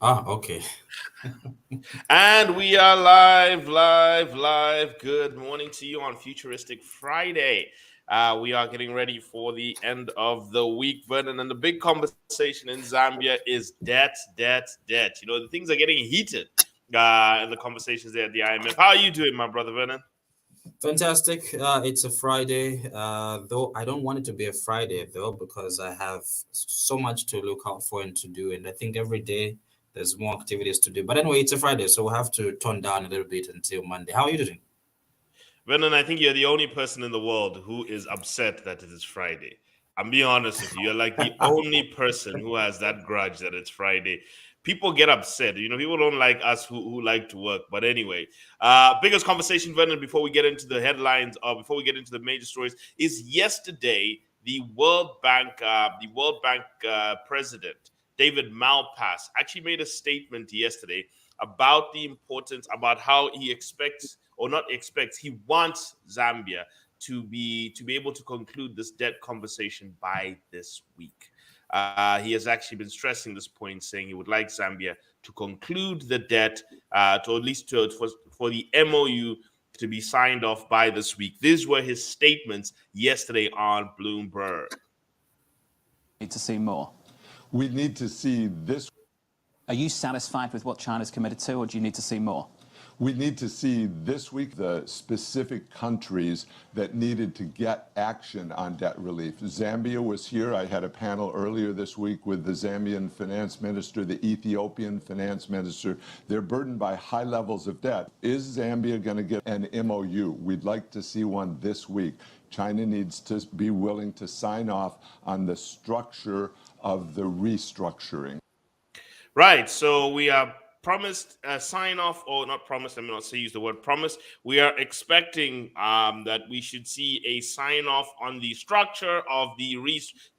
Ah, okay. And we are live, live, live. Good morning to you on Futuristic Friday. We are getting ready for the end of the week, Vernon, and the big conversation in Zambia is debt, debt, debt. You know, the things are getting heated in the conversations there at the IMF. How are you doing, my brother Vernon? Fantastic. It's a Friday, though I don't want it to be a Friday, though, because I have so much to look out for and to do. And I think every day there's more activities to do. But anyway, it's a Friday, so we'll have to tone down a little bit until Monday. How are you doing? Vernon, I think you're the only person in the world who is upset that it is Friday. I'm being honest with you. You're like the only person who has that grudge that it's Friday. People get upset. You know, people don't like us who like to work. But anyway, biggest conversation, Vernon, before we get into the headlines or before we get into the major stories, is yesterday the World Bank president, David Malpass, actually made a statement yesterday about the importance, about how he expects or not expects, he wants Zambia to be able to conclude this debt conversation by this week. He has actually been stressing this point, saying he would like Zambia to conclude the debt, to at least for the MOU to be signed off by this week. These were his statements yesterday on Bloomberg. Need to see more. We need to see this. Are you satisfied with what China's committed to, or do you need to see more? We need to see this week the specific countries that needed to get action on debt relief. Zambia was here. I had a panel earlier this week with the Zambian finance minister, the Ethiopian finance minister. They're burdened by high levels of debt. Is Zambia going to get an MOU? We'd like to see one this week. China needs to be willing to sign off on the structure of the restructuring. Right. So we are promised a sign off, or not promised. Let me not say use the word promise. We are expecting that we should see a sign off on the structure of the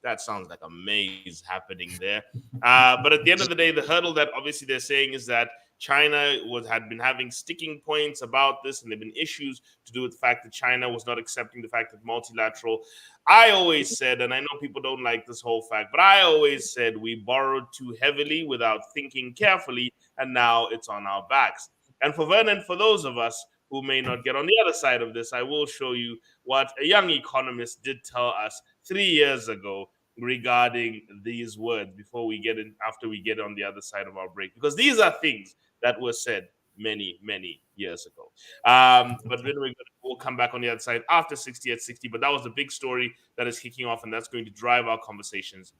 That sounds like a maze happening there. But at the end of the day, the hurdle that obviously they're saying is that China had been having sticking points about this, and there've been issues to do with the fact that China was not accepting the fact that multilateral. I always said, and I know people don't like this whole fact, but I always said we borrowed too heavily without thinking carefully, and now it's on our backs. And for Vernon, for those of us who may not get on the other side of this, I will show you what a young economist did tell us 3 years ago regarding these words before we get in, after we get on the other side of our break, because these are things that were said many, many years ago. But then we'll come back on the other side after 60 at 60. But that was the big story that is kicking off, and that's going to drive our conversations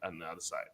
on the other side.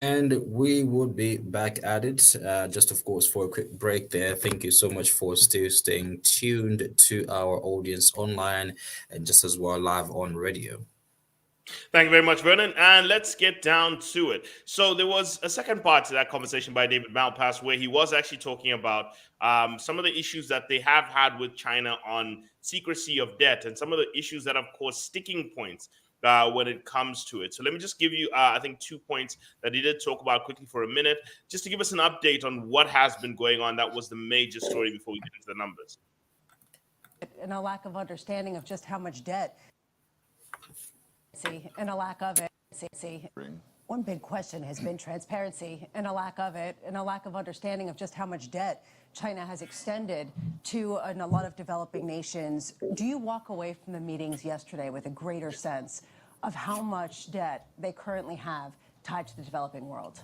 And we would be back at it, just of course, for a quick break there. Thank you so much for still staying tuned to our audience online and just as well live on radio. Thank you very much, Vernon. And let's get down to it. So there was a second part to that conversation by David Malpass where he was actually talking about some of the issues that they have had with China on secrecy of debt and some of the issues that have caused sticking points when it comes to it. So let me just give you, I think, 2 points that he did talk about quickly for a minute, just to give us an update on what has been going on. That was the major story before we get into the numbers. And a lack of understanding of just how much debt, and a lack of it. One big question has been transparency and a lack of it, and a lack of understanding of just how much debt China has extended to a lot of developing nations. Do you walk away from the meetings yesterday with a greater sense of how much debt they currently have tied to the developing world?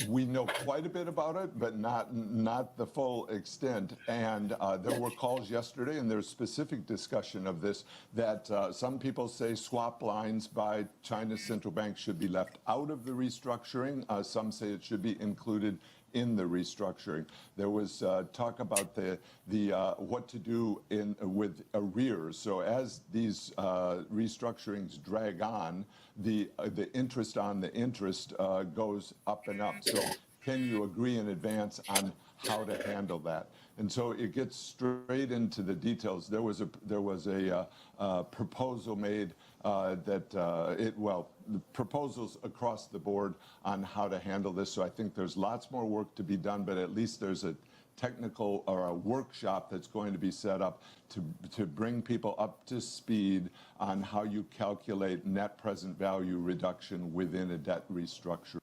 We know quite a bit about it, but not the full extent. And there were calls yesterday, and there's specific discussion of this, that some people say swap lines by China's central bank should be left out of the restructuring. Some say it should be included in the restructuring. There was talk about the what to do with arrears. So as these restructurings drag on, the interest on the interest goes up and up. So can you agree in advance on how to handle that? And so it gets straight into the details. There was a proposal made the proposals across the board on how to handle this. So I think there's lots more work to be done, but at least there's a technical or a workshop that's going to be set up to bring people up to speed on how you calculate net present value reduction within a debt restructure.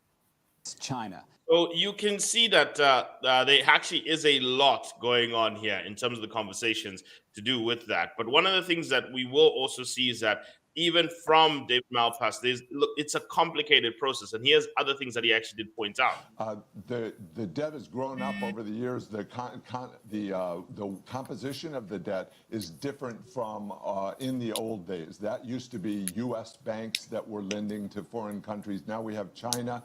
China. So you can see that there actually is a lot going on here in terms of the conversations to do with that. But one of the things that we will also see is that even from David Malpass, it's a complicated process. And here's other things that he actually did point out. The debt has grown up over the years. The composition of the debt is different from in the old days. That used to be U.S. banks that were lending to foreign countries. Now we have China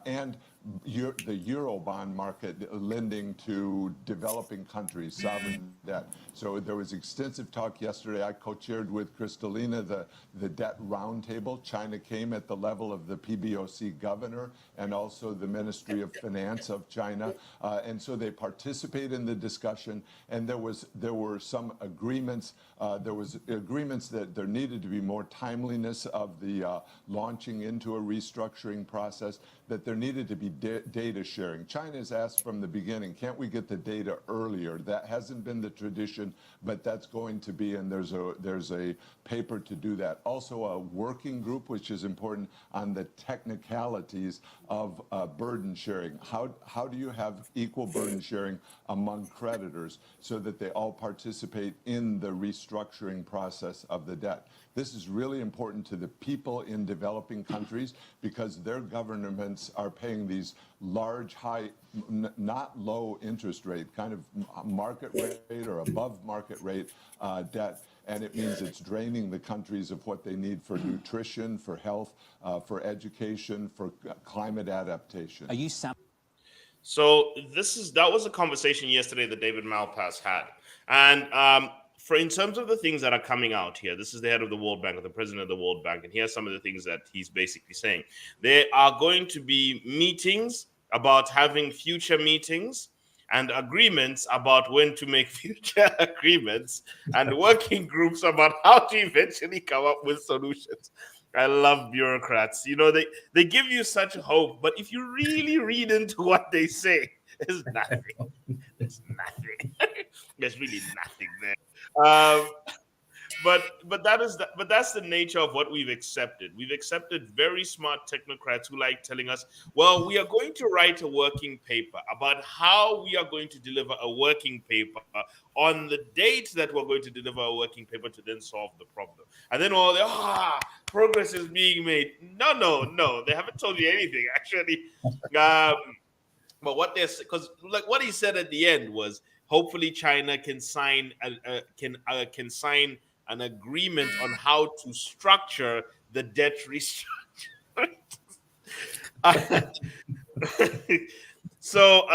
and the Eurobond market lending to developing countries, sovereign debt. So there was extensive talk yesterday. I co-chaired with Kristalina the debt roundtable. China came at the level of the PBOC governor and also the Ministry of Finance of China. And so they participate in the discussion. And there were some agreements. There was agreements that there needed to be more timeliness of the launching into a restructuring process, that there needed to be data sharing. China has asked from the beginning, can't we get the data earlier? That hasn't been the tradition, but that's going to be, and there's a paper to do that. Also a working group, which is important, on the technicalities of burden sharing. How do you have equal burden sharing among creditors so that they all participate in the restructuring process of the debt? This is really important to the people in developing countries because their governments are paying these large, high, not low interest rate, kind of market rate or above market rate debt. And it means it's draining the countries of what they need for nutrition, for health, for education, for climate adaptation. Are you So that was a conversation yesterday that David Malpass had. And in terms of the things that are coming out here, this is the head of the World Bank, or the president of the World Bank, and here's some of the things that he's basically saying. There are going to be meetings about having future meetings and agreements about when to make future agreements and working groups about how to eventually come up with solutions. I love bureaucrats. You know, they give you such hope, but if you really read into what they say, there's nothing. There's nothing. There's really nothing there. But that's the nature of what we've accepted. We've accepted very smart technocrats who like telling us, well, we are going to write a working paper about how we are going to deliver a working paper on the date that we're going to deliver a working paper to then solve the problem. And then progress is being made. No, they haven't told you anything actually. But what they're, because like what he said at the end was, hopefully China can sign can sign an agreement on how to structure the debt restructure. So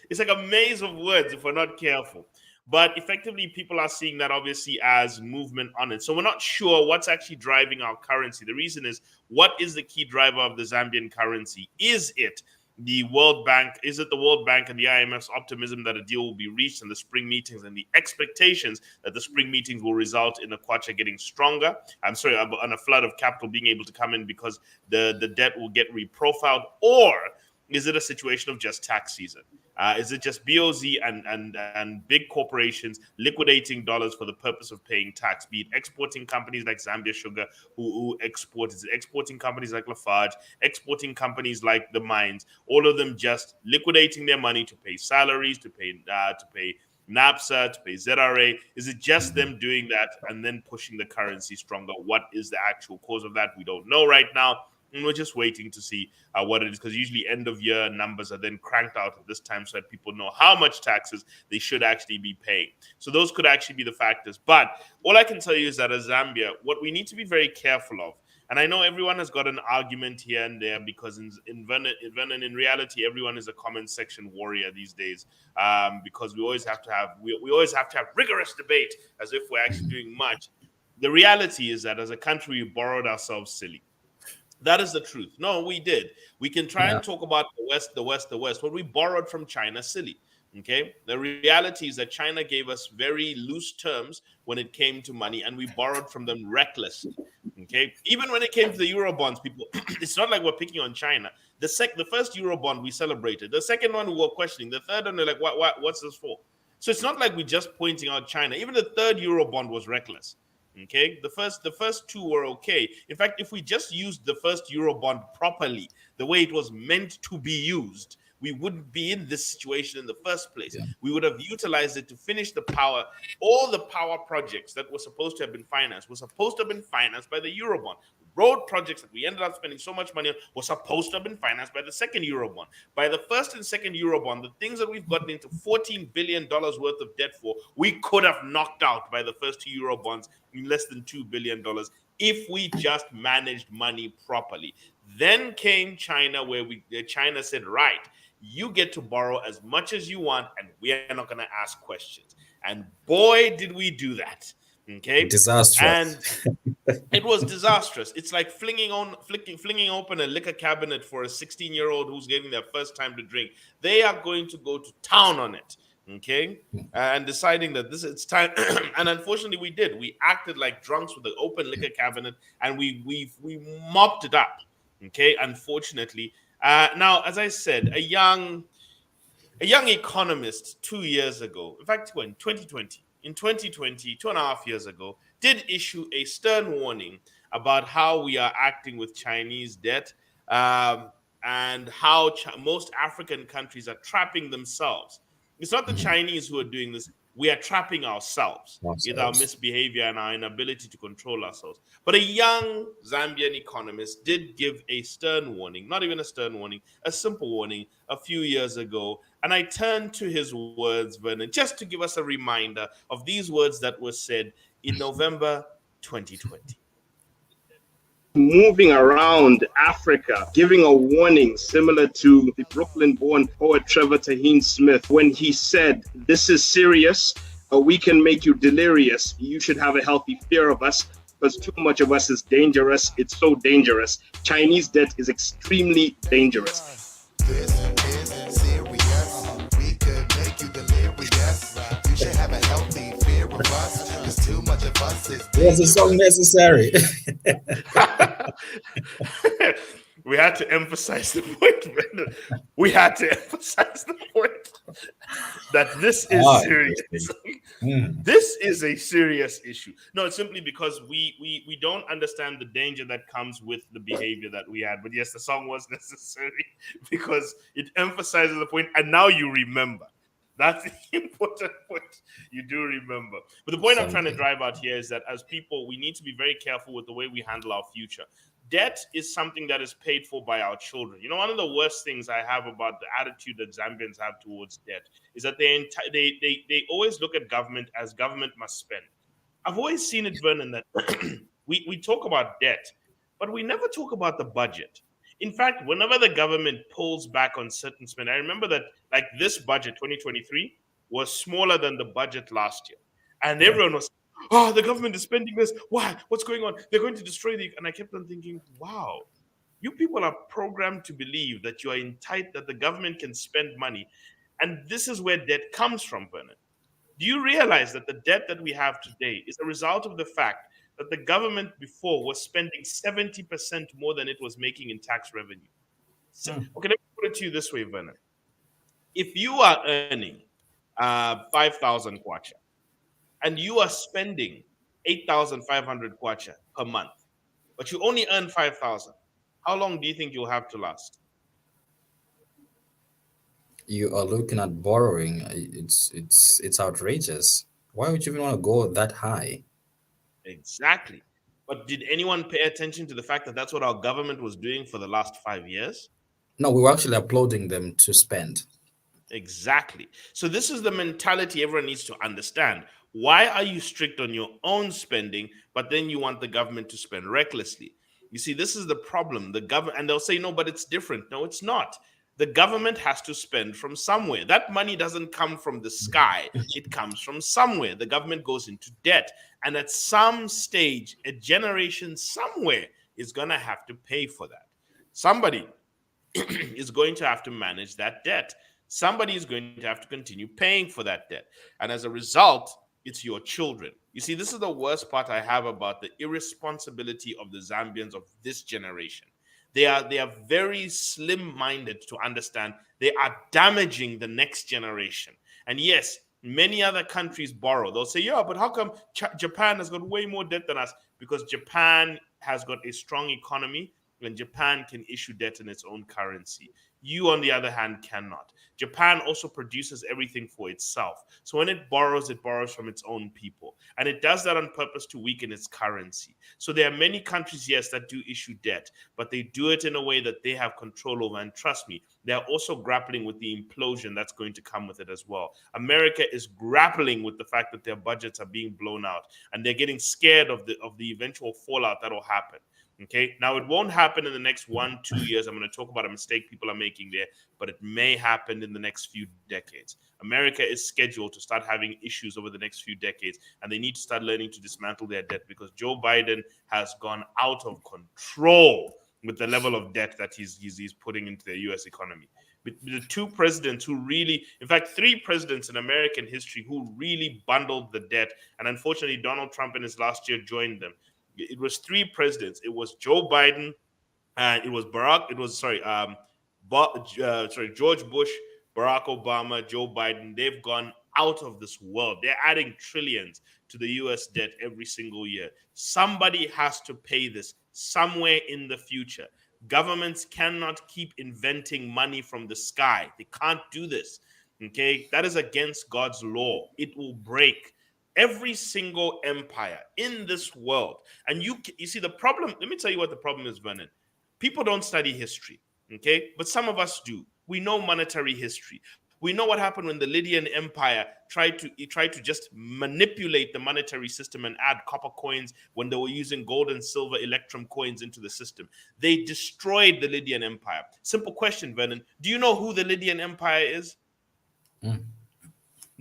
it's like a maze of words if we're not careful. But effectively, people are seeing that obviously as movement on it. So we're not sure what's actually driving our currency. The reason is, what is the key driver of the Zambian currency? Is it the World Bank? Is it the World Bank and the IMF's optimism that a deal will be reached in the spring meetings, and the expectations that the spring meetings will result in the kwacha getting stronger? I'm sorry, on a flood of capital being able to come in because the debt will get reprofiled? Or is it a situation of just tax season? Is it just BOZ and big corporations liquidating dollars for the purpose of paying tax? Be it exporting companies like Zambia Sugar, who export, is it exporting companies like Lafarge, exporting companies like the mines? All of them just liquidating their money to pay salaries, to pay NAPSA, to pay ZRA. Is it just them doing that and then pushing the currency stronger? What is the actual cause of that? We don't know right now. And we're just waiting to see what it is, because usually end of year numbers are then cranked out at this time so that people know how much taxes they should actually be paying. So those could actually be the factors. But all I can tell you is that as Zambia, what we need to be very careful of, and I know everyone has got an argument here and there, because in Vernon, in reality, everyone is a comment section warrior these days, because we always have to have rigorous debate as if we're actually doing much. The reality is that as a country, we borrowed ourselves silly. That is the truth. No, we did. We can try and talk about the West, but we borrowed from China silly. Okay. The reality is that China gave us very loose terms when it came to money, and we borrowed from them recklessly. Okay. Even when it came to the Euro bonds, people, it's not like we're picking on China. The first Euro bond we celebrated. The second one we were questioning. The third one, they're like, what's this for? So it's not like we're just pointing out China. Even the third Euro bond was reckless. Okay, the first two were okay. In fact, if we just used the first Eurobond properly, the way it was meant to be used, we wouldn't be in this situation in the first place. Yeah. We would have utilized it to finish all the power projects that were supposed to have been financed by the Eurobond. Road projects that we ended up spending so much money on were supposed to have been financed by the second Eurobond. By the first and second Eurobond, the things that we've gotten into $14 billion worth of debt for, we could have knocked out by the first two Eurobonds in less than $2 billion if we just managed money properly. Then came China, where China said, right, you get to borrow as much as you want, and we are not going to ask questions. And boy, did we do that. Okay. Disastrous. And it was disastrous. It's like flinging open a liquor cabinet for a 16-year-old who's getting their first time to drink. They are going to go to town on it. Okay. And deciding that it's time. And unfortunately, we did. We acted like drunks with the open liquor cabinet, and we mopped it up. Okay. Unfortunately. Now, as I said, a young economist 2 years ago, in fact, in 2020, 2.5 years ago, did issue a stern warning about how we are acting with Chinese debt, and how most African countries are trapping themselves. It's not the Chinese who are doing this. We are trapping ourselves with our misbehavior and our inability to control ourselves. But a young Zambian economist did give a stern warning, not even a stern warning, a simple warning a few years ago. And I turned to his words, Vernon, just to give us a reminder of these words that were said in November 2020. Moving around Africa, giving a warning similar to the Brooklyn-born poet Trevor Taheen Smith when he said, "This is serious. We can make you delirious. You should have a healthy fear of us, because too much of us is dangerous. It's so dangerous. Chinese debt is extremely dangerous." This is serious. We could make you delirious. You should have a healthy fear of us, because too much of us is dangerous. Was the song necessary? We had to emphasize the point. We had to emphasize the point that this is serious. This is a serious issue. No, it's simply because we don't understand the danger that comes with the behavior that we had. But yes, the song was necessary because it emphasizes the point, and now you remember. That's the important point. You do remember. But the point I'm trying to drive out here is that as people, we need to be very careful with the way we handle our future. Debt is something that is paid for by our children. You know, one of the worst things I have about the attitude that Zambians have towards debt is that they always look at government as government must spend. I've always seen it, Vernon, that we talk about debt, but we never talk about the budget. In fact, whenever the government pulls back on certain spend, I remember that like this budget 2023 was smaller than the budget last year. And Yeah. everyone was, oh, the government is spending this. Why? What's going on? They're going to destroy the. And I kept on thinking, wow, you people are programmed to believe that you are entitled, that the government can spend money. And this is where debt comes from, Bernard. Do you realize that the debt that we have today is a result of the fact that the government before was spending 70% more than it was making in tax revenue? So, Hmm. okay, let me put it to you this way, Werner. If you are earning 5,000 kwacha and you are spending 8,500 kwacha per month, but you only earn 5,000, how long do you think you'll have to last? You are looking at borrowing. It's outrageous. Why would you even want to go that high? Exactly. But did anyone pay attention to the fact that that's what our government was doing for the last 5 years? No, we were actually applauding them to spend. Exactly. So this is the mentality everyone needs to understand. Why are you strict on your own spending, but then you want the government to spend recklessly? You see, this is the problem. The government, and they'll say, no, but it's different. No, it's not. The government has to spend from somewhere. That money doesn't come from the sky. It comes from somewhere. The government goes into debt. And at some stage, a generation somewhere is going to have to pay for that. Somebody is going to have to manage that debt. Somebody is going to have to continue paying for that debt. And as a result, it's your children. You see, this is the worst part I have about the irresponsibility of the Zambians of this generation. They are very slim-minded to understand they are damaging the next generation. And yes, many other countries borrow. They'll say, yeah, but how come Japan has got way more debt than us? Because Japan has got a strong economy and Japan can issue debt in its own currency. You, on the other hand, cannot. Japan also produces everything for itself. So when it borrows from its own people. And it does that on purpose to weaken its currency. So there are many countries, yes, that do issue debt, but they do it in a way that they have control over. And trust me, they're also grappling with the implosion that's going to come with it as well. America is grappling with the fact that their budgets are being blown out, and they're getting scared of the eventual fallout that will happen. Okay, now it won't happen in the next 1-2 years. I'm going to talk about a mistake people are making there, but it may happen in the next few decades. America is scheduled to start having issues over the next few decades, and they need to start learning to dismantle their debt because Joe Biden has gone out of control with the level of debt that he's putting into the U.S. economy. But the two presidents who really, in fact, three presidents in American history who really bundled the debt, and unfortunately, Donald Trump in his last year joined them. It was three presidents. It was Joe Biden, and it was George Bush, Barack Obama, Joe Biden. They've gone out of this world. They're adding trillions to the U.S. debt every single year. Somebody has to pay this somewhere in the future. Governments cannot keep inventing money from the sky. They can't do this. Okay, that is against God's law. It will break. Every single empire in this world. And you see the problem. Let me tell you what the problem is, Vernon. People don't study history, okay? But some of us do. We know monetary history. We know what happened when the Lydian Empire tried to just manipulate the monetary system and add copper coins when they were using gold and silver electrum coins into the system. They destroyed the Lydian Empire. Simple question, Vernon. Do you know who the Lydian Empire is? Mm.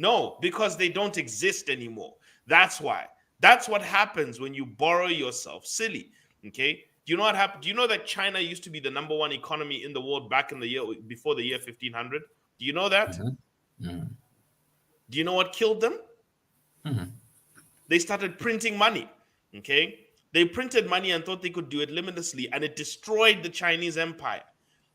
No, because they don't exist anymore. That's why. That's what happens when you borrow yourself silly. Okay. Do you know what happened? Do you know that China used to be the number one economy in the world back in the year before the year 1500? Do you know that? Mm-hmm. Mm-hmm. Do you know what killed them? Mm-hmm. They started printing money. Okay. They printed money and thought they could do it limitlessly, and it destroyed the Chinese empire.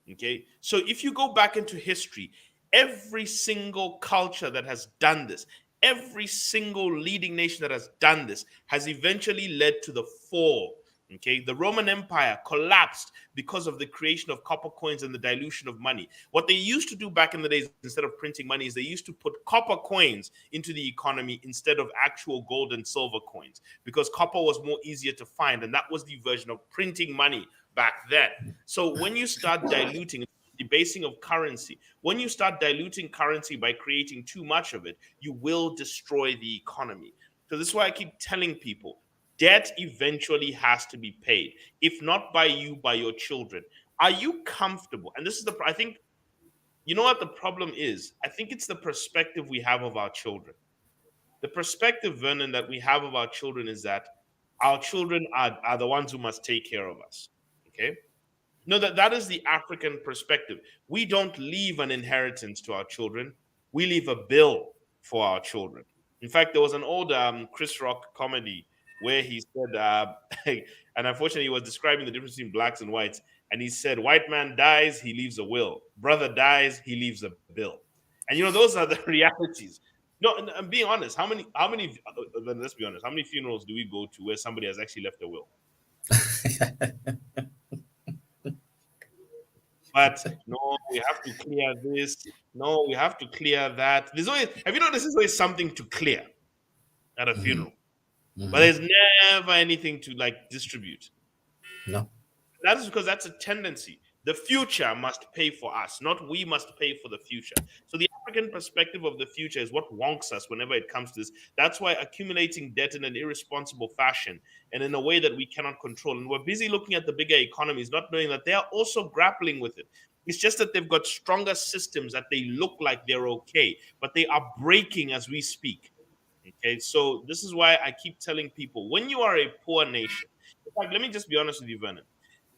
Okay. So if you go back into history, every single culture that has done this, every single leading nation that has done this has eventually led to the fall. Okay, the Roman Empire collapsed because of the creation of copper coins and the dilution of money. What they used to do back in the days, instead of printing money, is they used to put copper coins into the economy instead of actual gold and silver coins, because copper was more easier to find, and that was the version of printing money back then. So when you start diluting, debasing of currency, when you start diluting currency by creating too much of it, you will destroy the economy. So this is why I keep telling people, debt eventually has to be paid. If not by you, by your children. Are you comfortable? And this is I think, you know what the problem is? I think it's the perspective we have of our children. The perspective, Vernon, that we have of our children is that our children are the ones who must take care of us. Okay? No, that is the African perspective. We don't leave an inheritance to our children. We leave a bill for our children. In fact, there was an old Chris Rock comedy where he said, and unfortunately, he was describing the difference between blacks and whites. And he said, white man dies, he leaves a will. Brother dies, he leaves a bill. And those are the realities. No, and I'm being honest. Let's be honest. How many funerals do we go to where somebody has actually left a will? But no, we have to clear this. No, we have to clear that. There's always, have you noticed there's always something to clear at a funeral? But there's never anything to like distribute. No. That is because that's a tendency. The future must pay for us, not we must pay for the future. So the African perspective of the future is what wonks us whenever it comes to this. That's why accumulating debt in an irresponsible fashion and in a way that we cannot control. And we're busy looking at the bigger economies, not knowing that they are also grappling with it. It's just that they've got stronger systems that they look like they're okay, but they are breaking as we speak. Okay, so this is why I keep telling people, when you are a poor nation, in fact, let me just be honest with you, Vernon.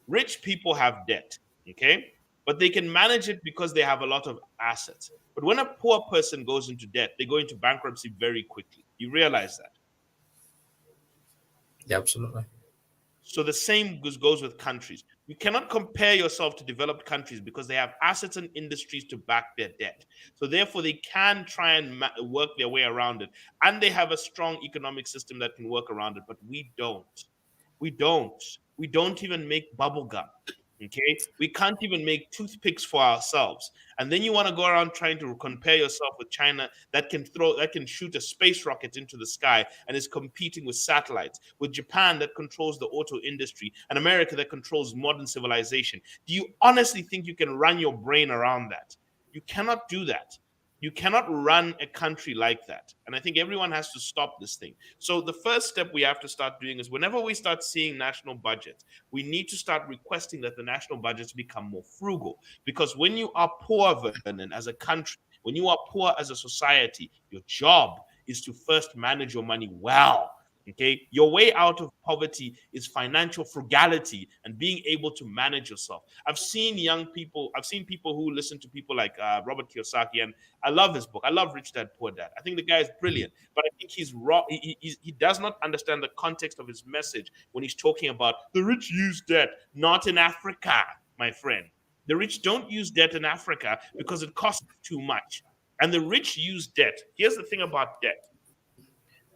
Rich people have debt, okay? But they can manage it because they have a lot of assets. But when a poor person goes into debt, they go into bankruptcy very quickly. You realize that? Yeah, absolutely. So the same goes with countries. You cannot compare yourself to developed countries because they have assets and industries to back their debt. So therefore, they can try and work their way around it. And they have a strong economic system that can work around it. But we don't. We don't. We don't even make bubble gum. Okay, we can't even make toothpicks for ourselves, and then you want to go around trying to compare yourself with China that can shoot a space rocket into the sky and is competing with satellites, with Japan that controls the auto industry, and America that controls modern civilization. Do you honestly think you can run your brain around that? You cannot do that. You cannot run a country like that. And I think everyone has to stop this thing. So the first step we have to start doing is whenever we start seeing national budgets, we need to start requesting that the national budgets become more frugal. Because when you are poor, Vernon, as a country, when you are poor as a society, your job is to first manage your money well. Okay, your way out of poverty is financial frugality and being able to manage yourself. I've seen people who listen to people like Robert Kiyosaki, and I love his book. I love Rich Dad Poor Dad. I think the guy is brilliant, but I think he's wrong. He does not understand the context of his message when he's talking about the rich use debt, not in Africa, my friend. The rich don't use debt in Africa because it costs too much. And the rich use debt. Here's the thing about debt.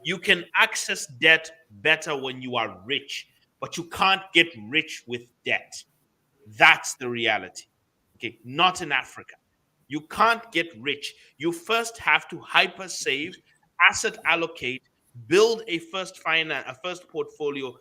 You can access debt better when you are rich, but you can't get rich with debt. That's the reality. Okay, not in Africa. You can't get rich. You first have to hyper save, asset allocate, build a first portfolio.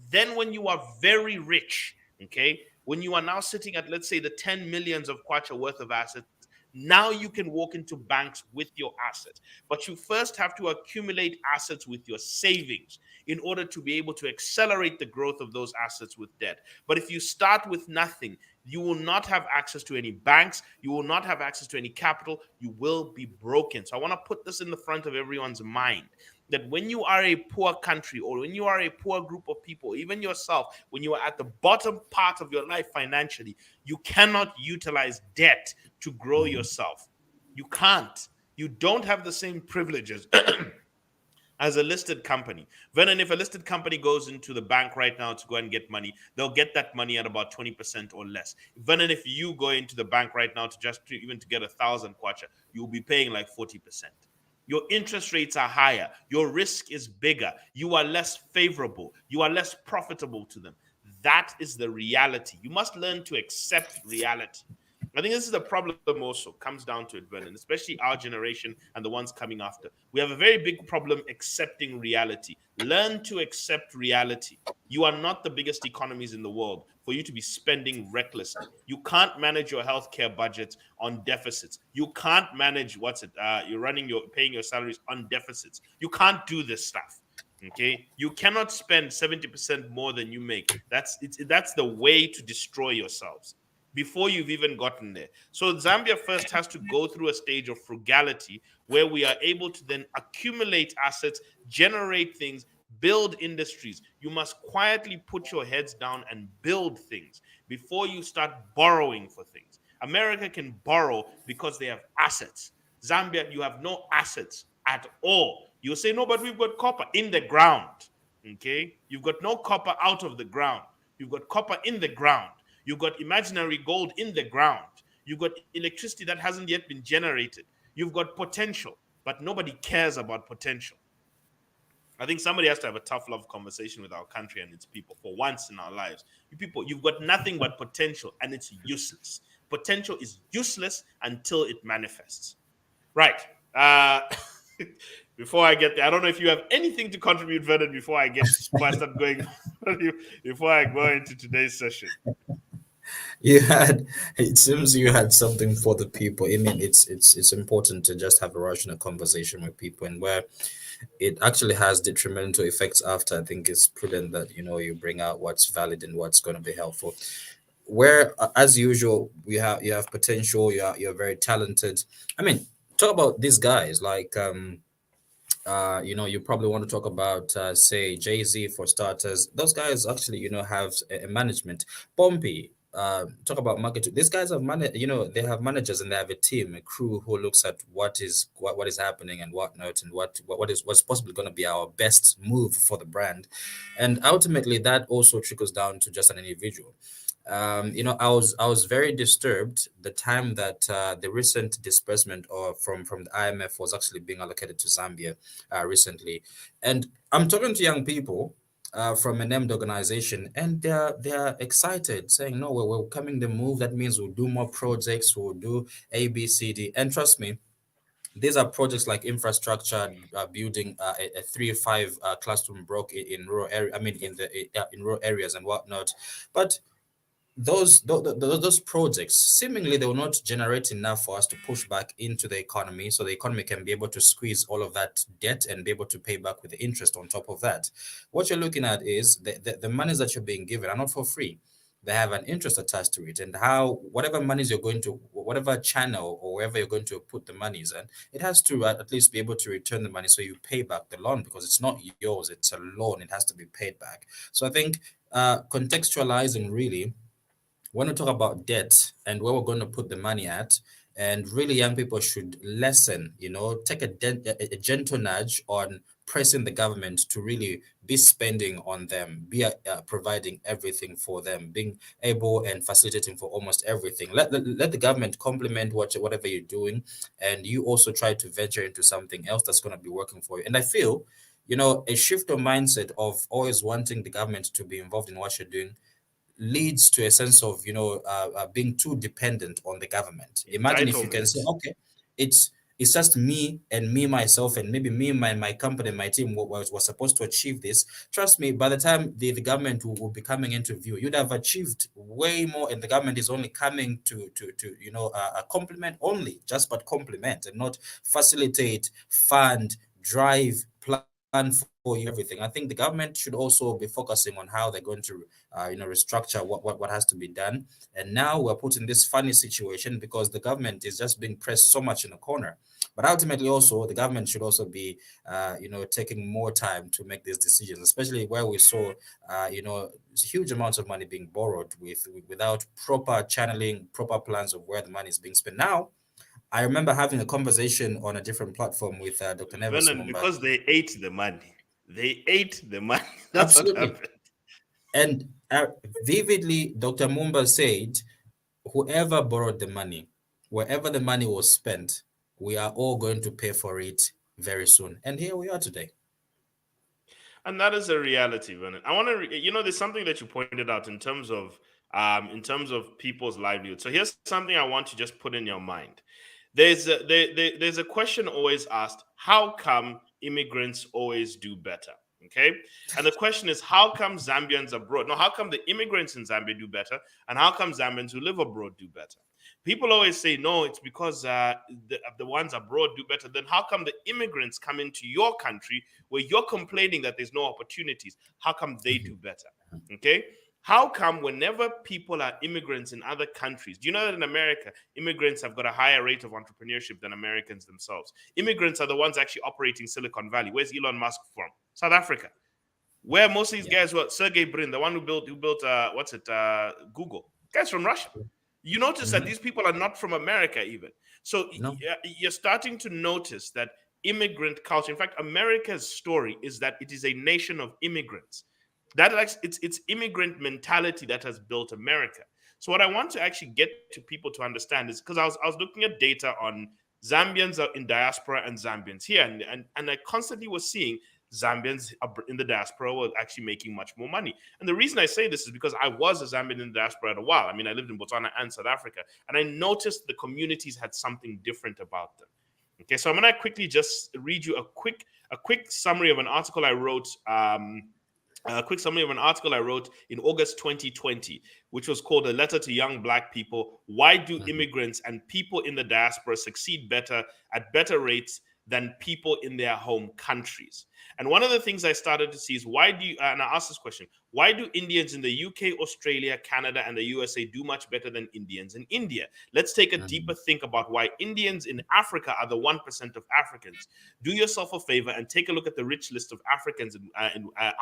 Then when you are very rich, okay, when you are now sitting at, let's say, the 10 millions of kwacha worth of assets, now you can walk into banks with your assets. But you first have to accumulate assets with your savings in order to be able to accelerate the growth of those assets with debt. But if you start with nothing, you will not have access to any banks. You will not have access to any capital. You will be broken. So I want to put this in the front of everyone's mind that when you are a poor country or when you are a poor group of people, even yourself, when you are at the bottom part of your life financially, you cannot utilize debt to grow yourself. You can't. You don't have the same privileges as a listed company. Vernon, if a listed company goes into the bank right now to go and get money, they'll get that money at about 20% or less. Vernon, if you go into the bank right now to even to get 1,000 kwacha, you'll be paying like 40%. Your interest rates are higher. Your risk is bigger. You are less favorable. You are less profitable to them. That is the reality. You must learn to accept reality. I think this is the problem also, comes down to it, Vernon, especially our generation and the ones coming after. We have a very big problem accepting reality. Learn to accept reality. You are not the biggest economies in the world for you to be spending recklessly. You can't manage your healthcare budget on deficits. You can't manage you're paying your salaries on deficits. You can't do this stuff. Okay, you cannot spend 70% more than you make. That's the way to destroy yourselves. before you've even gotten there. So Zambia first has to go through a stage of frugality where we are able to then accumulate assets, generate things, build industries. You must quietly put your heads down and build things before you start borrowing for things. America can borrow because they have assets. Zambia, you have no assets at all. You'll say, no, but we've got copper in the ground. Okay? You've got no copper out of the ground. You've got copper in the ground. You've got imaginary gold in the ground. You've got electricity that hasn't yet been generated. You've got potential, but nobody cares about potential. I think somebody has to have a tough love conversation with our country and its people for once in our lives. You people, you've got nothing but potential and it's useless. Potential is useless until it manifests. Right. Before I get there, I don't know if you have anything to contribute, Vernon, before I start going, before I go into today's session. It seems you had something for the people. I mean, it's important to just have a rational conversation with people, and where it actually has detrimental effects after, I think it's prudent that you bring out what's valid and what's going to be helpful. Where as usual, you have potential, you're very talented. I mean, talk about these guys like you probably want to talk about say Jay-Z for starters. Those guys actually have a management. Pompey, talk about marketing. These guys have they have managers and they have a team, a crew who looks at what is happening and whatnot, and what's possibly going to be our best move for the brand. And ultimately that also trickles down to just an individual. I was very disturbed the time that the recent disbursement or from the IMF was actually being allocated to Zambia recently, and I'm talking to young people from a named organization, and they're excited, saying, "No, we're welcoming the move. That means we'll do more projects. We'll do A, B, C, D." And trust me, these are projects like infrastructure, building a 3-5 classroom block in rural area. I mean, in rural areas and whatnot, but those projects seemingly they will not generate enough for us to push back into the economy, so the economy can be able to squeeze all of that debt and be able to pay back with the interest on top of that. What you're looking at is the monies that you're being given are not for free. They have an interest attached to it, and how whatever monies you're going to, whatever channel or wherever you're going to put the monies in, it has to at least be able to return the money, so you pay back the loan, because it's not yours, it's a loan, it has to be paid back. So I think contextualizing really when we talk about debt and where we're going to put the money at, and really young people should listen, take a gentle nudge on pressing the government to really be spending on them, be providing everything for them, being able and facilitating for almost everything. Let the government complement whatever you're doing, and you also try to venture into something else that's going to be working for you. And I feel, a shift of mindset of always wanting the government to be involved in what you're doing leads to a sense of being too dependent on the government. Imagine if you can say, okay, it's just me and me myself and maybe me my company, my team was supposed to achieve this. Trust me, by the time the government will be coming into view, you'd have achieved way more, and the government is only coming to complement only, just but complement, and not facilitate, fund, drive, plan for you everything. I think the government should also be focusing on how they're going to restructure what has to be done. And now we're put in this funny situation because the government is just being pressed so much in a corner. But ultimately also the government should also be taking more time to make these decisions, especially where we saw huge amounts of money being borrowed without proper channeling, proper plans of where the money is being spent. Now I remember having a conversation on a different platform with Dr. Neves Vernon, Mumba. because they ate the money. They ate the money. That's Absolutely. what happened. And vividly, Dr. Mumba said, whoever borrowed the money, wherever the money was spent, we are all going to pay for it very soon. And here we are today. And that is a reality, Vernon. I want to, there's something that you pointed out in terms of people's livelihood. So here's something I want to just put in your mind. There's a question always asked: how come immigrants always do better? Okay, and the question is, how come Zambians abroad? No, how come the immigrants in Zambia do better, and how come Zambians who live abroad do better? People always say, no, it's because the ones abroad do better. Then how come the immigrants come into your country where you're complaining that there's no opportunities? How come they do better? Okay. How come whenever people are immigrants in other countries, do you know that in America, immigrants have got a higher rate of entrepreneurship than Americans themselves? Immigrants are the ones actually operating Silicon Valley. Where's Elon Musk from? South Africa. Where most of these guys were, Sergey Brin, the one who built Google, guys from Russia. You notice that these people are not from America even. So No. you're starting to notice that immigrant culture, in fact, America's story is that it is a nation of immigrants. That it's immigrant mentality that has built America. So what I want to actually get to people to understand is, because I was looking at data on Zambians in diaspora and Zambians here, and I constantly was seeing Zambians in the diaspora were actually making much more money. And the reason I say this is because I was a Zambian in the diaspora at a while. I mean, I lived in Botswana and South Africa, and I noticed the communities had something different about them. Okay, so I'm gonna quickly just read you a quick summary of an article I wrote. A quick summary of an article I wrote in August 2020, which was called "A Letter to Young Black People: Why Do Immigrants and People in the Diaspora Succeed Better at Better Rates Than People in Their Home Countries?" And one of the things I started to see is, why do you, and I asked this question, why do Indians in the UK, Australia, Canada, and the USA do much better than Indians in India? Let's take a deeper think about why Indians in Africa are the 1% of Africans. Do yourself a favor and take a look at the rich list of Africans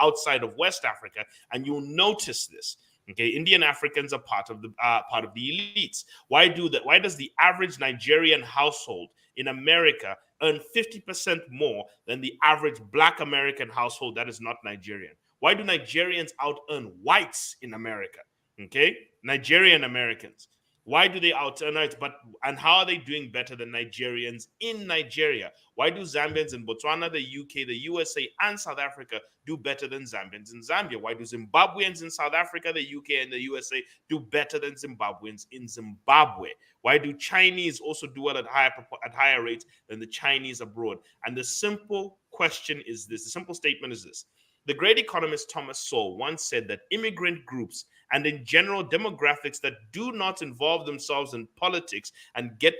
outside of West Africa, and you'll notice this. Okay, Indian Africans are part of the elites. Why does the average Nigerian household in America earn 50% more than the average Black American household that is not Nigerian? Why do Nigerians out earn whites in America? Okay, Nigerian Americans. Why do they out earn whites? And how are they doing better than Nigerians in Nigeria? Why do Zambians in Botswana, the UK, the USA, and South Africa do better than Zambians in Zambia? Why do Zimbabweans in South Africa, the UK, and the USA do better than Zimbabweans in Zimbabwe? Why do Chinese also do well at higher rates than the Chinese abroad? And the simple question is this, the simple statement is this. The great economist Thomas Sowell once said that immigrant groups and in general demographics that do not involve themselves in politics and tend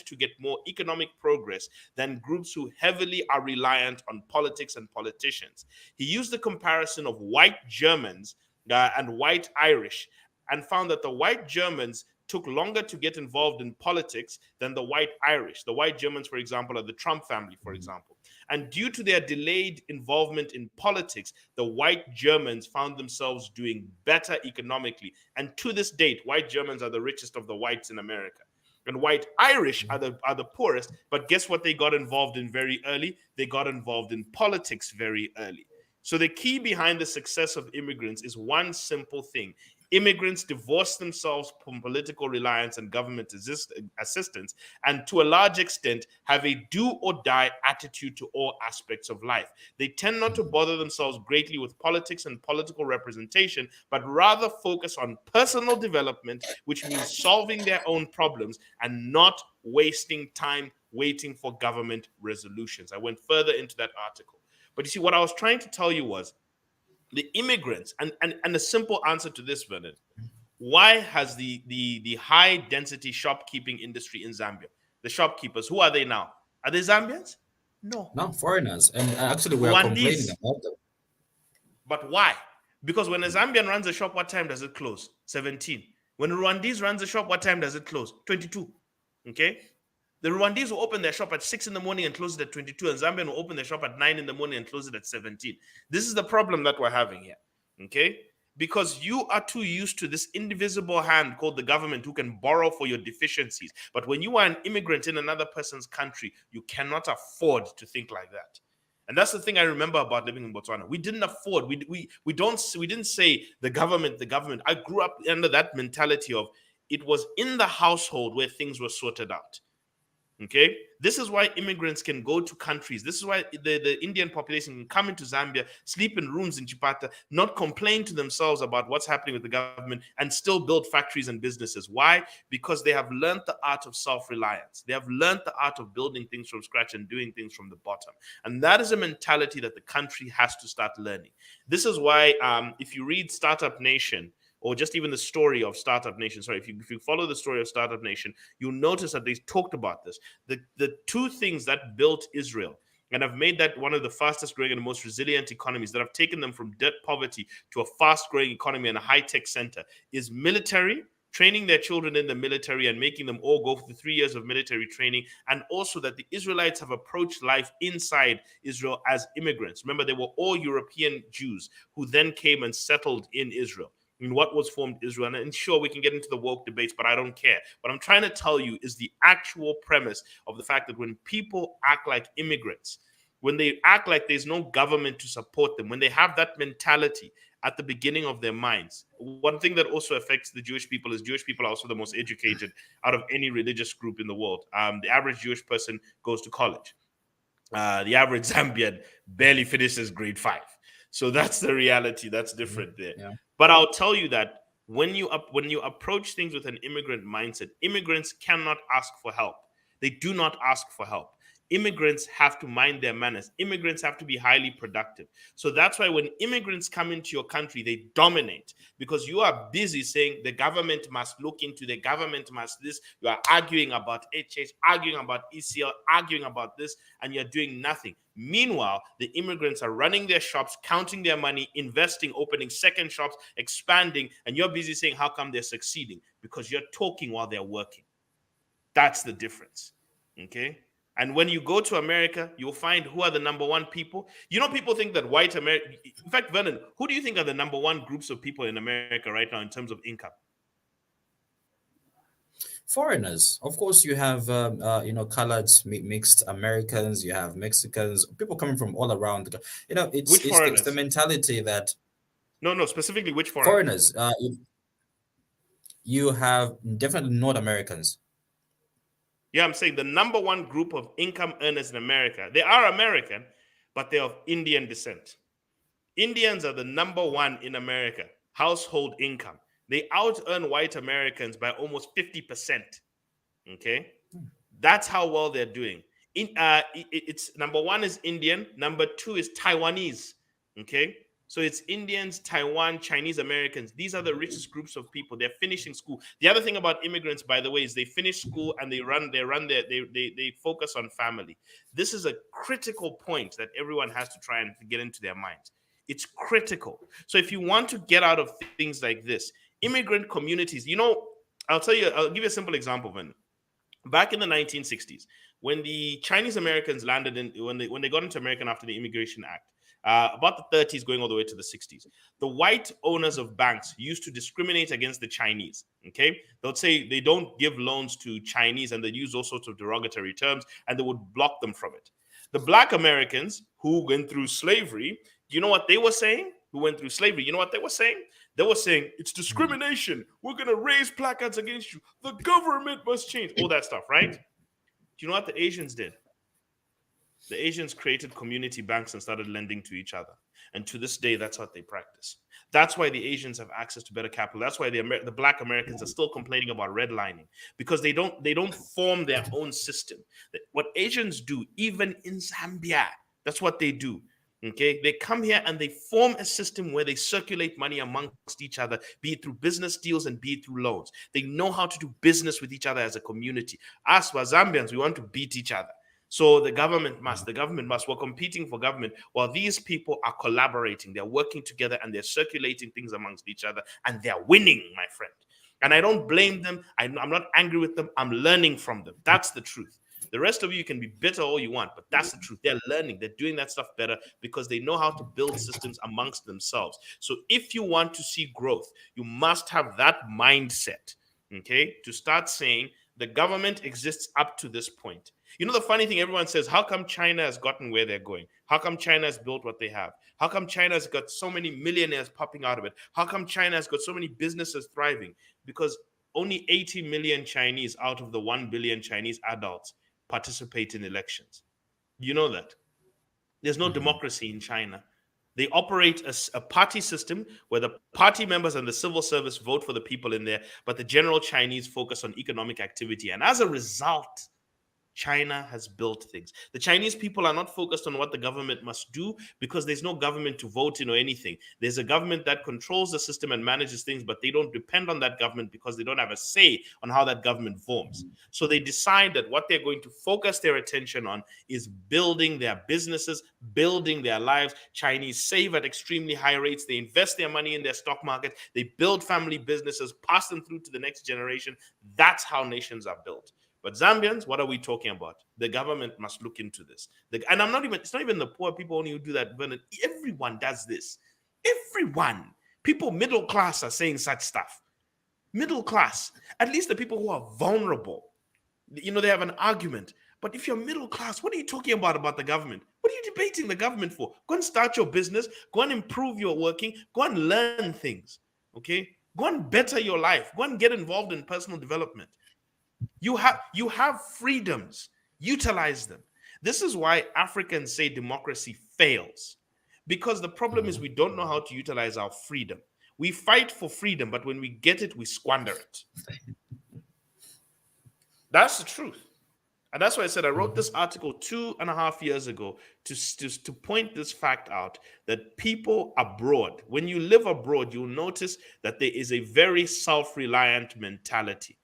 to get more economic progress than groups who heavily are reliant on politics and politicians. He used the comparison of white Germans and white Irish, and found that the white Germans took longer to get involved in politics than the white Irish. The white Germans, for example, are the Trump family, for example. And due to their delayed involvement in politics, the white Germans found themselves doing better economically. And to this date, white Germans are the richest of the whites in America. And white Irish are the poorest. But guess what they got involved in very early? They got involved in politics very early. So the key behind the success of immigrants is one simple thing. Immigrants divorce themselves from political reliance and government assistance, and to a large extent have a do or die attitude to all aspects of life. They tend not to bother themselves greatly with politics and political representation, but rather focus on personal development, which means solving their own problems and not wasting time waiting for government resolutions. I went further into that article. But you see, what I was trying to tell you was the immigrants, and the simple answer to this, Vernon, why has the high density shopkeeping industry in Zambia, the shopkeepers, who are they now? Are they Zambians? No. No, foreigners. And actually, we are complaining Rwandese. about them. But why? Because when a Zambian runs a shop, what time does it close? 17. When a Rwandese runs a shop, what time does it close? 22. Okay? The Rwandese will open their shop at 6 in the morning and close it at 22, and Zambian will open their shop at 9 in the morning and close it at 17. This is the problem that we're having here, okay? Because you are too used to this indivisible hand called the government who can borrow for your deficiencies. But when you are an immigrant in another person's country, you cannot afford to think like that. And that's the thing I remember about living in Botswana. We didn't afford. We didn't say the government. I grew up under that mentality of it was in the household where things were sorted out. Okay, this is why immigrants can go to countries. This is why the Indian population can come into Zambia, sleep in rooms in Chipata, not complain to themselves about what's happening with the government, and still build factories and businesses. Why? Because they have learned the art of self-reliance. They have learned the art of building things from scratch and doing things from the bottom. And that is a mentality that the country has to start learning. This is why if you read Startup Nation, or just even the story of Startup Nation. Sorry, if you follow the story of Startup Nation, you'll notice that they talked about this. The two things that built Israel and have made that one of the fastest growing and the most resilient economies, that have taken them from dirt poverty to a fast growing economy and a high tech center, is military, training their children in the military and making them all go through 3 years of military training. And also that the Israelites have approached life inside Israel as immigrants. Remember, they were all European Jews who then came and settled in Israel. I mean, what was formed Israel? And sure, we can get into the woke debates, but I don't care. What I'm trying to tell you is the actual premise of the fact that when people act like immigrants, when they act like there's no government to support them, when they have that mentality at the beginning of their minds, one thing that also affects the Jewish people is Jewish people are also the most educated out of any religious group in the world. The average Jewish person goes to college. The average Zambian barely finishes grade 5. So that's the reality. That's different there. Yeah. But I'll tell you that when you approach things with an immigrant mindset, immigrants cannot ask for help. They do not ask for help. Immigrants have to mind their manners. Immigrants have to be highly productive. So that's why when immigrants come into your country, they dominate, because you are busy saying the government must look into, the government must this. You are arguing about HH, arguing about ECL, arguing about this, and you're doing nothing. Meanwhile, the immigrants are running their shops, counting their money, investing, opening second shops, expanding, and you're busy saying how come they're succeeding? Because you're talking while they're working. That's the difference. Okay? And when you go to America, you'll find who are the number one people. You know, people think that white America, in fact, Vernon, who do you think are the number one groups of people in America right now in terms of income? Foreigners, of course. You have coloreds, mixed Americans. You have Mexicans, people coming from all around. It's Which it's foreigners? the mentality that No, specifically which foreigners? You have definitely North Americans. Yeah, I'm saying the number one group of income earners in America. They are American, but they're of Indian descent. Indians are the number one in America, household income. They out-earn white Americans by almost 50%. Okay? That's how well they're doing. It's number one is Indian, number two is Taiwanese. Okay? So it's Indians, Taiwan, Chinese Americans. These are the richest groups of people. They're finishing school. The other thing about immigrants, by the way, is they finish school and they focus on family. This is a critical point that everyone has to try and get into their minds. It's critical. So if you want to get out of things like this, immigrant communities, I'll give you a simple example, Vin. Back in the 1960s, when the Chinese Americans landed when they got into America after the Immigration Act, about the 30s going all the way to the 60s, the white owners of banks used to discriminate against the Chinese. Okay, they'll say they don't give loans to Chinese, and they use all sorts of derogatory terms, and they would block them from it. The black Americans who went through slavery, you know what they were saying? Who went through slavery, you know what they were saying? They were saying it's discrimination. We're gonna raise placards against you. The government must change. All that stuff, right? Do you know what the Asians did? The Asians created community banks and started lending to each other. And to this day, that's what they practice. That's why the Asians have access to better capital. That's why the black Americans are still complaining about redlining, because they don't form their own system. What Asians do, even in Zambia, that's what they do. Okay, they come here and they form a system where they circulate money amongst each other, be it through business deals and be it through loans. They know how to do business with each other as a community. Us, Zambians, we want to beat each other. So the government must. We're competing for government while these people are collaborating. They're working together and they're circulating things amongst each other and they're winning, my friend. And I don't blame them. I'm not angry with them. I'm learning from them. That's the truth. The rest of you can be bitter all you want, but that's the truth. They're learning. They're doing that stuff better because they know how to build systems amongst themselves. So if you want to see growth, you must have that mindset, okay, to start saying the government exists up to this point. You know, the funny thing, everyone says, how come China has gotten where they're going? How come China has built what they have? How come China has got so many millionaires popping out of it? How come China has got so many businesses thriving? Because only 80 million Chinese out of the 1 billion Chinese adults participate in elections. You know that. There's no democracy in China. They operate a party system where the party members and the civil service vote for the people in there, but the general Chinese focus on economic activity. And as a result, China has built things. The Chinese people are not focused on what the government must do because there's no government to vote in or anything. There's a government that controls the system and manages things, but they don't depend on that government because they don't have a say on how that government forms. So they decide that what they're going to focus their attention on is building their businesses, building their lives. Chinese save at extremely high rates. They invest their money in their stock market. They build family businesses, pass them through to the next generation. That's how nations are built. But Zambians, what are we talking about? The government must look into this. And it's not even the poor people only who do that, Vernon. Everyone does this. Everyone. People middle class are saying such stuff. Middle class. At least the people who are vulnerable. They have an argument. But if you're middle class, what are you talking about the government? What are you debating the government for? Go and start your business. Go and improve your working. Go and learn things. Okay? Go and better your life. Go and get involved in personal development. You have freedoms. Utilize them. This is why Africans say democracy fails. Because the problem is we don't know how to utilize our freedom. We fight for freedom, but when we get it, we squander it. That's the truth. And that's why I said I wrote this article 2.5 years ago to point this fact out, that people abroad, when you live abroad, you'll notice that there is a very self-reliant mentality.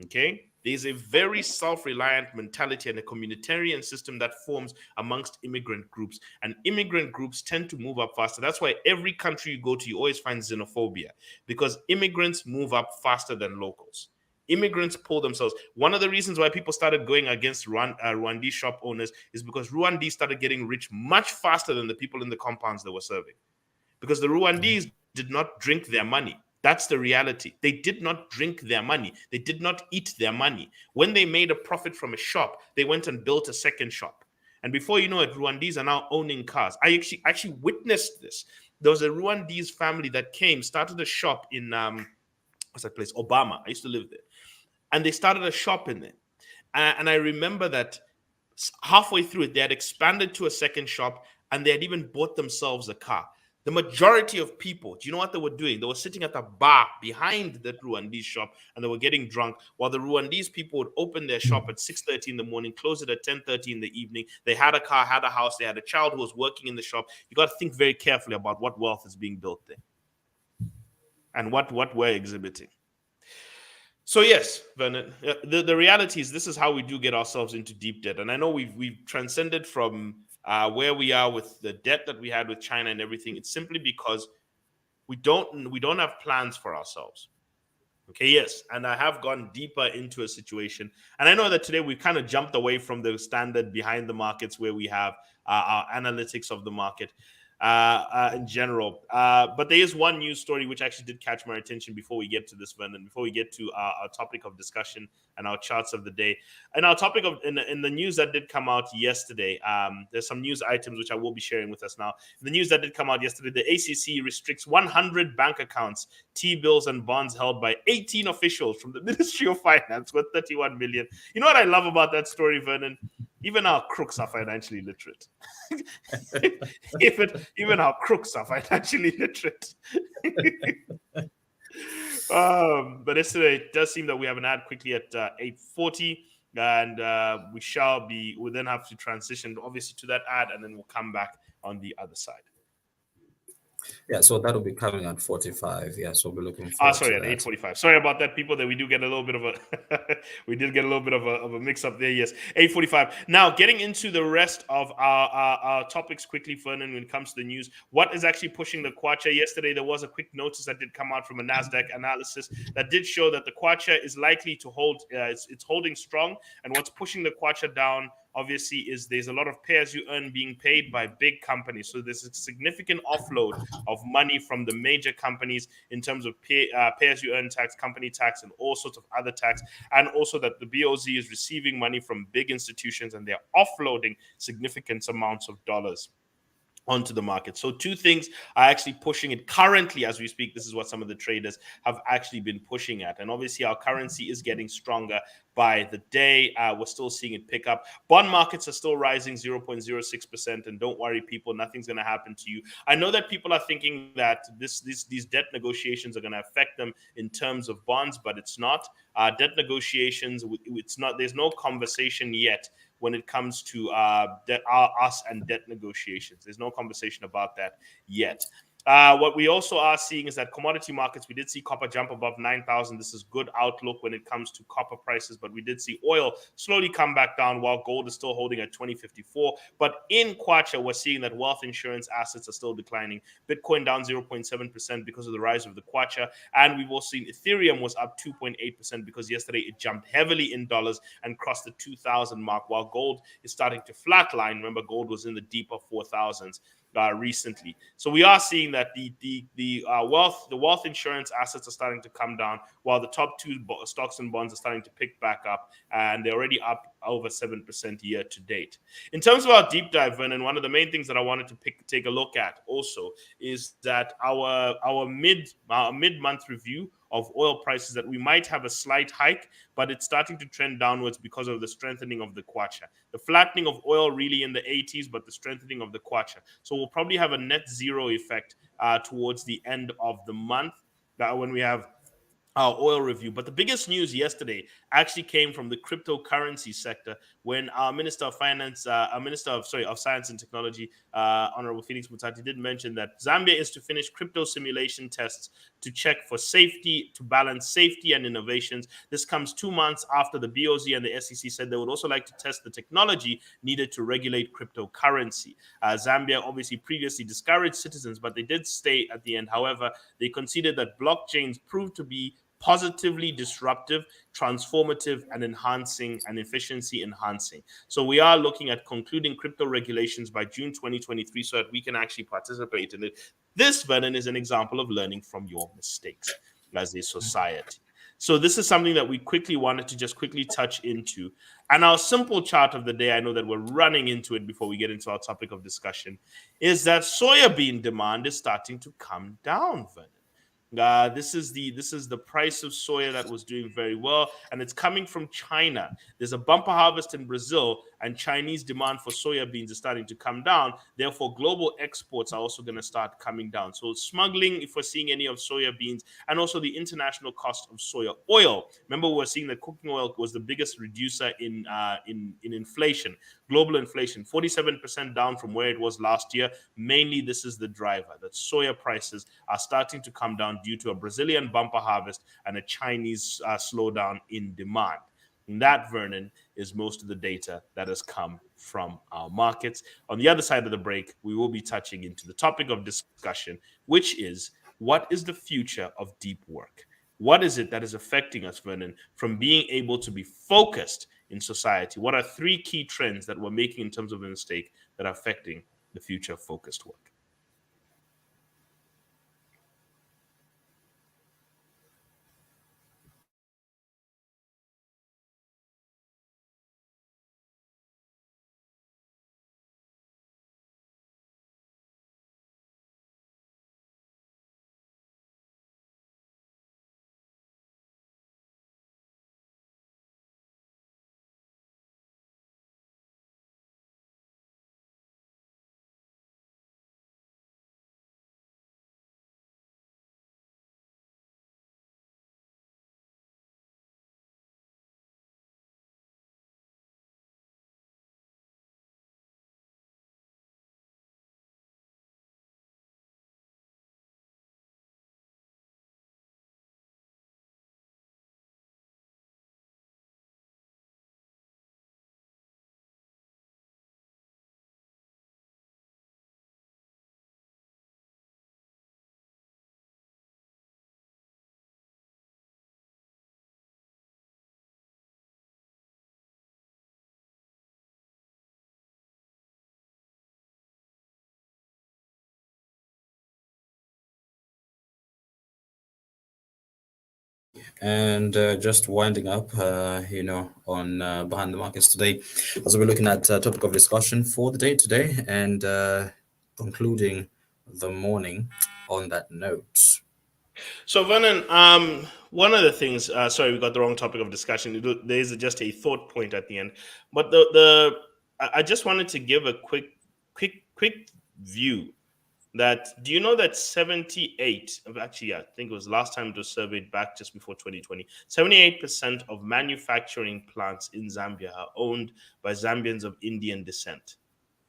Okay? There's a very self-reliant mentality and a communitarian system that forms amongst immigrant groups. And immigrant groups tend to move up faster. That's why every country you go to, you always find xenophobia, because immigrants move up faster than locals. Immigrants pull themselves. One of the reasons why people started going against Rwandese shop owners is because Rwandese started getting rich much faster than the people in the compounds they were serving. Because the Rwandese did not drink their money. That's the reality. They did not drink their money. They did not eat their money. When they made a profit from a shop, they went and built a second shop. And before you know it, Rwandese are now owning cars. I actually witnessed this. There was a Rwandese family that came, started a shop in, what's that place? Obama. I used to live there. And they started a shop in there. And I remember that halfway through it, they had expanded to a second shop and they had even bought themselves a car. The majority of people, do you know what they were doing? They were sitting at a bar behind the Rwandese shop and they were getting drunk, while the Rwandese people would open their shop at 6:30 in the morning, close it at 10:30 in the evening. They had a car, had a house, they had a child who was working in the shop. You got to think very carefully about what wealth is being built there and what we're exhibiting. So yes, Vernon, the reality is this is how we do get ourselves into deep debt. And I know we've transcended from where we are with the debt that we had with China and everything. It's simply because we don't have plans for ourselves. Okay, yes, and I have gone deeper into a situation, and I know that today we kind of jumped away from the standard behind the markets where we have our analytics of the market in general. But there is one news story which actually did catch my attention before we get to this, Vernon, before we get to our topic of discussion and our charts of the day. And our topic of in the news that did come out yesterday, there's some news items which I will be sharing with us now. The news that did come out yesterday, the ACC restricts 100 bank accounts, T-bills and bonds held by 18 officials from the Ministry of Finance worth 31 million. You know what I love about that story, Vernon? Even our crooks are financially literate. even our crooks are financially literate. But yesterday, it does seem that we have an ad quickly at 8:40, and we'll then have to transition obviously to that ad, and then we'll come back on the other side. Yeah, so that'll be coming at 45. Yeah, so we're looking forward sorry, to at that. 8:45. Sorry about that, people. That we do get a little bit of a we did get a little bit of a mix up there. Yes, 8:45. Now, getting into the rest of our topics quickly, Vernon, when it comes to the news, what is actually pushing the kwacha? Yesterday, there was a quick notice that did come out from a Nasdaq analysis that did show that the kwacha is likely to hold. It's holding strong, and what's pushing the kwacha down, obviously, is there's a lot of pay-as-you-earn being paid by big companies. So there's a significant offload of money from the major companies in terms of pay-as-you-earn tax, company tax, and all sorts of other tax. And also that the BOZ is receiving money from big institutions and they're offloading significant amounts of dollars. onto the market. So two things are actually pushing it currently as we speak. This is what some of the traders have actually been pushing at. And obviously our currency is getting stronger by the day. We're still seeing it pick up. Bond markets are still rising 0.06%. And don't worry, people, nothing's going to happen to you. I know that people are thinking that these debt negotiations are going to affect them in terms of bonds, but it's not. Debt negotiations, it's not. There's no conversation yet when it comes to us and debt negotiations. There's no conversation about that yet. What we also are seeing is that commodity markets, we did see copper jump above 9,000. This is good outlook when it comes to copper prices, but we did see oil slowly come back down while gold is still holding at 2054. But in Kwacha, we're seeing that wealth insurance assets are still declining. Bitcoin down 0.7% because of the rise of the Kwacha. And we've also seen Ethereum was up 2.8% because yesterday it jumped heavily in dollars and crossed the 2,000 mark, while gold is starting to flatline. Remember, gold was in the deeper 4,000s. Recently. So we are seeing that the wealth insurance assets are starting to come down, while the top two stocks and bonds are starting to pick back up, and they're already up over 7% year to date. In terms of our deep dive, Vernon, one of the main things that I wanted to take a look at also is that our mid-month review of oil prices, that we might have a slight hike, but it's starting to trend downwards because of the strengthening of the Kwacha. The flattening of oil really in the 80s, but the strengthening of the Kwacha. So we'll probably have a net zero effect towards the end of the month when we have our oil review. But the biggest news yesterday actually came from the cryptocurrency sector, when our Minister of Finance, of Science and Technology, Honorable Felix Mutati, did mention that Zambia is to finish crypto simulation tests to check for safety, to balance safety and innovations. This comes 2 months after the BOZ and the SEC said they would also like to test the technology needed to regulate cryptocurrency. Zambia obviously previously discouraged citizens, but they did stay at the end. However, they conceded that blockchains proved to be positively disruptive, transformative, and enhancing, and efficiency enhancing. So we are looking at concluding crypto regulations by June 2023 so that we can actually participate in it. This, Vernon, is an example of learning from your mistakes as a society. So this is something that we quickly wanted to just quickly touch into. And our simple chart of the day, I know that we're running into it before we get into our topic of discussion, is that soybean demand is starting to come down, Vernon. This is the price of soya that was doing very well, and it's coming from China. There's a bumper harvest in Brazil, and Chinese demand for soya beans is starting to come down. Therefore, global exports are also going to start coming down. So smuggling, if we're seeing any of soya beans, and also the international cost of soya oil. Remember, we're seeing that cooking oil was the biggest reducer in inflation, global inflation, 47% down from where it was last year. Mainly, this is the driver, that soya prices are starting to come down due to a Brazilian bumper harvest and a Chinese slowdown in demand. And that, Vernon, is most of the data that has come from our markets. On the other side of the break, we will be touching into the topic of discussion, which is, what is the future of deep work? What is it that is affecting us, Vernon, from being able to be focused in society? What are 3 key trends that we're making in terms of a mistake that are affecting the future of focused work? And just winding up, on Behind the Markets today, as we're looking at topic of discussion for the day today. And concluding the morning on that note. So, Vernon, one of the things, sorry, we got the wrong topic of discussion. There is just a thought point at the end, but I just wanted to give a quick view that do you know that 78 of actually, I think it was last time it was surveyed back just before 2020, 78% of manufacturing plants in Zambia are owned by Zambians of Indian descent.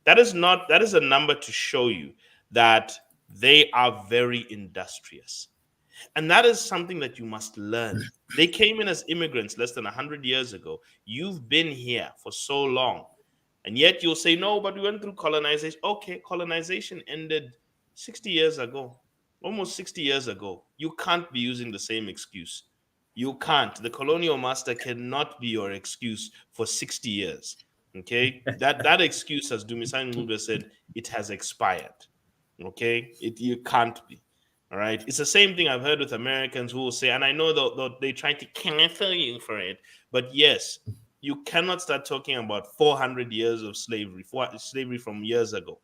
That is a number to show you that they are very industrious. And that is something that you must learn. They came in as immigrants less than 100 years ago. You've been here for so long. And yet you'll say, no, but we went through colonization. Okay, colonization ended 60 years ago, almost 60 years ago. You can't be using the same excuse. You can't. The colonial master cannot be your excuse for 60 years. Okay? That excuse, as Dumisani Ngube said, it has expired. Okay? You can't be. All right. It's the same thing I've heard with Americans who will say, and I know that they try to cancel you for it, but yes, you cannot start talking about 400 years of slavery from years ago.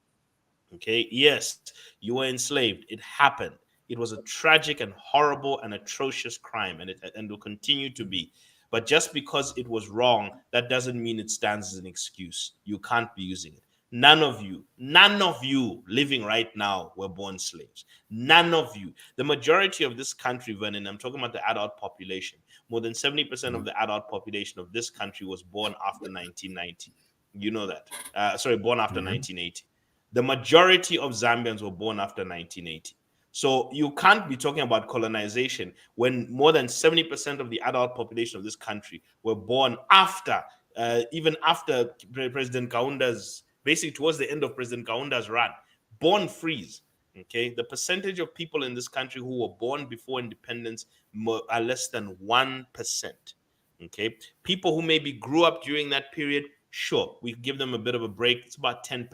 Okay. Yes, you were enslaved. It happened. It was a tragic and horrible and atrocious crime, and will continue to be. But just because it was wrong, that doesn't mean it stands as an excuse. You can't be using it. None of you living right now were born slaves. None of you. The majority of this country, Vernon, I'm talking about the adult population, more than 70% of the adult population of this country was born after 1990. You know that. Born after 1980. The majority of Zambians were born after 1980. So you can't be talking about colonization when more than 70% of the adult population of this country were born after, even after President Kaunda's, basically towards the end of President Kaunda's run, born freeze. Okay, the percentage of people in this country who were born before independence are less than 1%. Okay, people who maybe grew up during that period, sure, we give them a bit of a break. It's about 10%.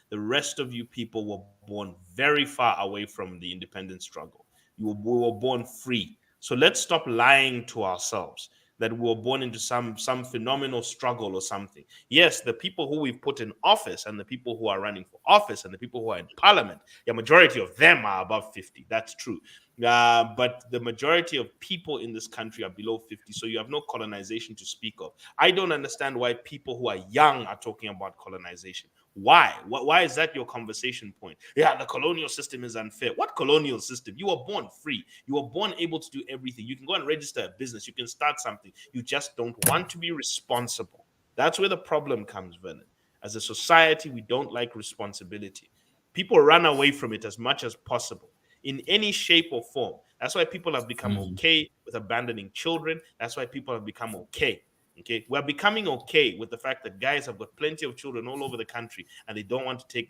The rest of you people were born very far away from the independence struggle. We were born free. So let's stop lying to ourselves that we were born into some phenomenal struggle or something. Yes, the people who we've put in office and the people who are running for office and the people who are in parliament, the majority of them are above 50. That's true. But the majority of people in this country are below 50. So you have no colonization to speak of. I don't understand why people who are young are talking about colonization. Why? Why is that your conversation point? Yeah, the colonial system is unfair. What colonial system? You were born free. You were born able to do everything. You can go and register a business. You can start something. You just don't want to be responsible. That's where the problem comes, Vernon. As a society, we don't like responsibility. People run away from it as much as possible in any shape or form. That's why people have become okay with abandoning children. That's why people have become okay. Okay, we're becoming okay with the fact that guys have got plenty of children all over the country, and they don't want to take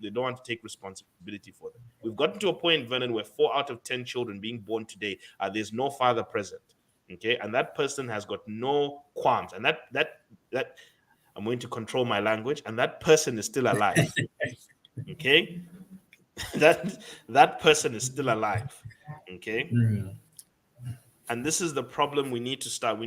responsibility for them. We've gotten to a point, Vernon, where 4 out of 10 children being born today, there's no father present. Okay, and that person has got no qualms, and that I'm going to control my language, and that person is still alive. Okay, that person is still alive. Okay. And this is the problem we need to stop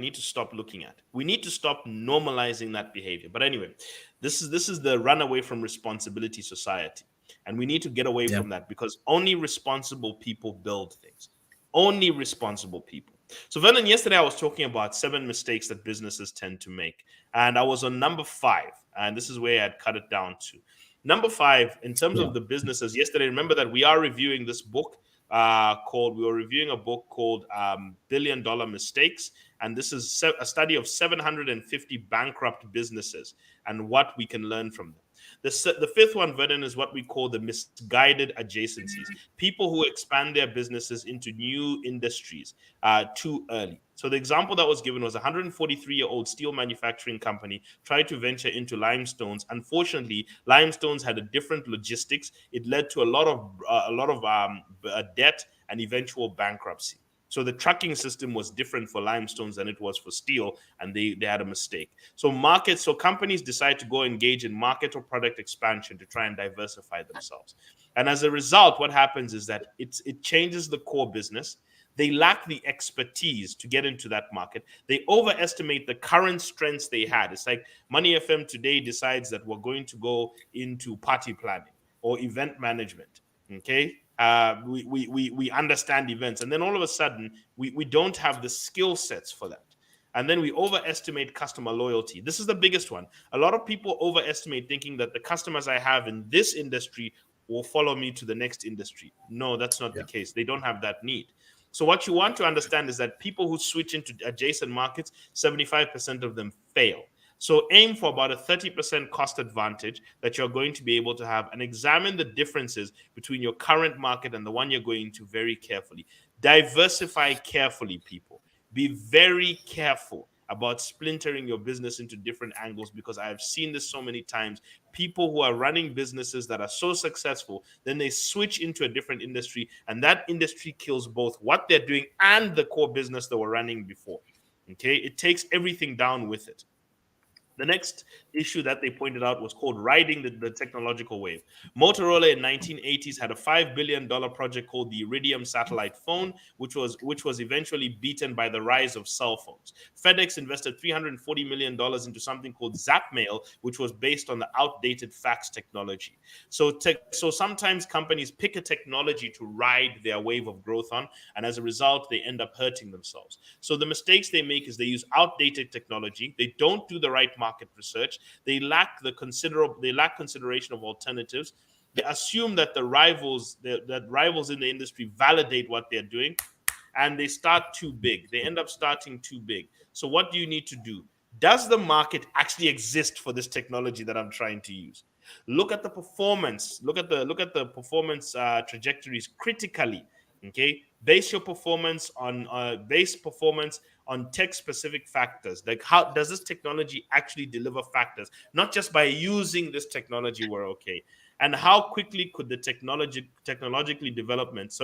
looking at. We need to stop normalizing that behavior. But anyway, this is the runaway from responsibility society. And we need to get away from that, because only responsible people build things. Only responsible people. So Vernon, yesterday I was talking about 7 mistakes that businesses tend to make. And I was on number 5. And this is where I'd cut it down to. Number 5, in terms of the businesses, yesterday, remember that we are reviewing this book we were reviewing a book called $1 Billion Mistakes, and this is a study of 750 bankrupt businesses and what we can learn from them. The 5th one, Vernon, is what we call the misguided adjacencies. People who expand their businesses into new industries too early. So the example that was given was a 143-year-old steel manufacturing company tried to venture into limestones. Unfortunately, limestones had a different logistics. It led to a lot of debt and eventual bankruptcy. So the tracking system was different for limestones than it was for steel, and they had a mistake. So companies decide to go engage in market or product expansion to try and diversify themselves. And as a result, what happens is that it changes the core business. They lack the expertise to get into that market. They overestimate the current strengths they had. It's like Money FM today decides that we're going to go into party planning, or event management. Okay. We understand events, and then all of a sudden we don't have the skill sets for that. And then we overestimate customer loyalty. This is the biggest one. A lot of people overestimate, thinking that the customers I have in this industry will follow me to the next industry. No, that's not the case. They don't have that need. So what you want to understand is that people who switch into adjacent markets, 75% of them fail. So aim for about a 30% cost advantage that you're going to be able to have, and examine the differences between your current market and the one you're going to very carefully. Diversify carefully, people. Be very careful about splintering your business into different angles, because I have seen this so many times. People who are running businesses that are so successful, then they switch into a different industry, and that industry kills both what they're doing and the core business they were running before. Okay, it takes everything down with it. The next issue that they pointed out was called riding the technological wave. Motorola in 1980s had a $5 billion project called the Iridium satellite phone, which was eventually beaten by the rise of cell phones. FedEx invested $340 million into something called Zapmail, which was based on the outdated fax technology. So sometimes companies pick a technology to ride their wave of growth on, and as a result, they end up hurting themselves. So the mistakes they make is they use outdated technology. They don't do the right market research. They lack consideration of alternatives. They assume that the rivals in the industry validate what they're doing, and they start too big. They end up starting too big. So what do you need to do? Does the market actually exist for this technology that I'm trying to use? Look at the performance. Look at the performance trajectories critically. Okay, base performance on tech specific factors. Like, how does this technology actually deliver factors? Not just by using this technology, we're okay. And how quickly could the technological developments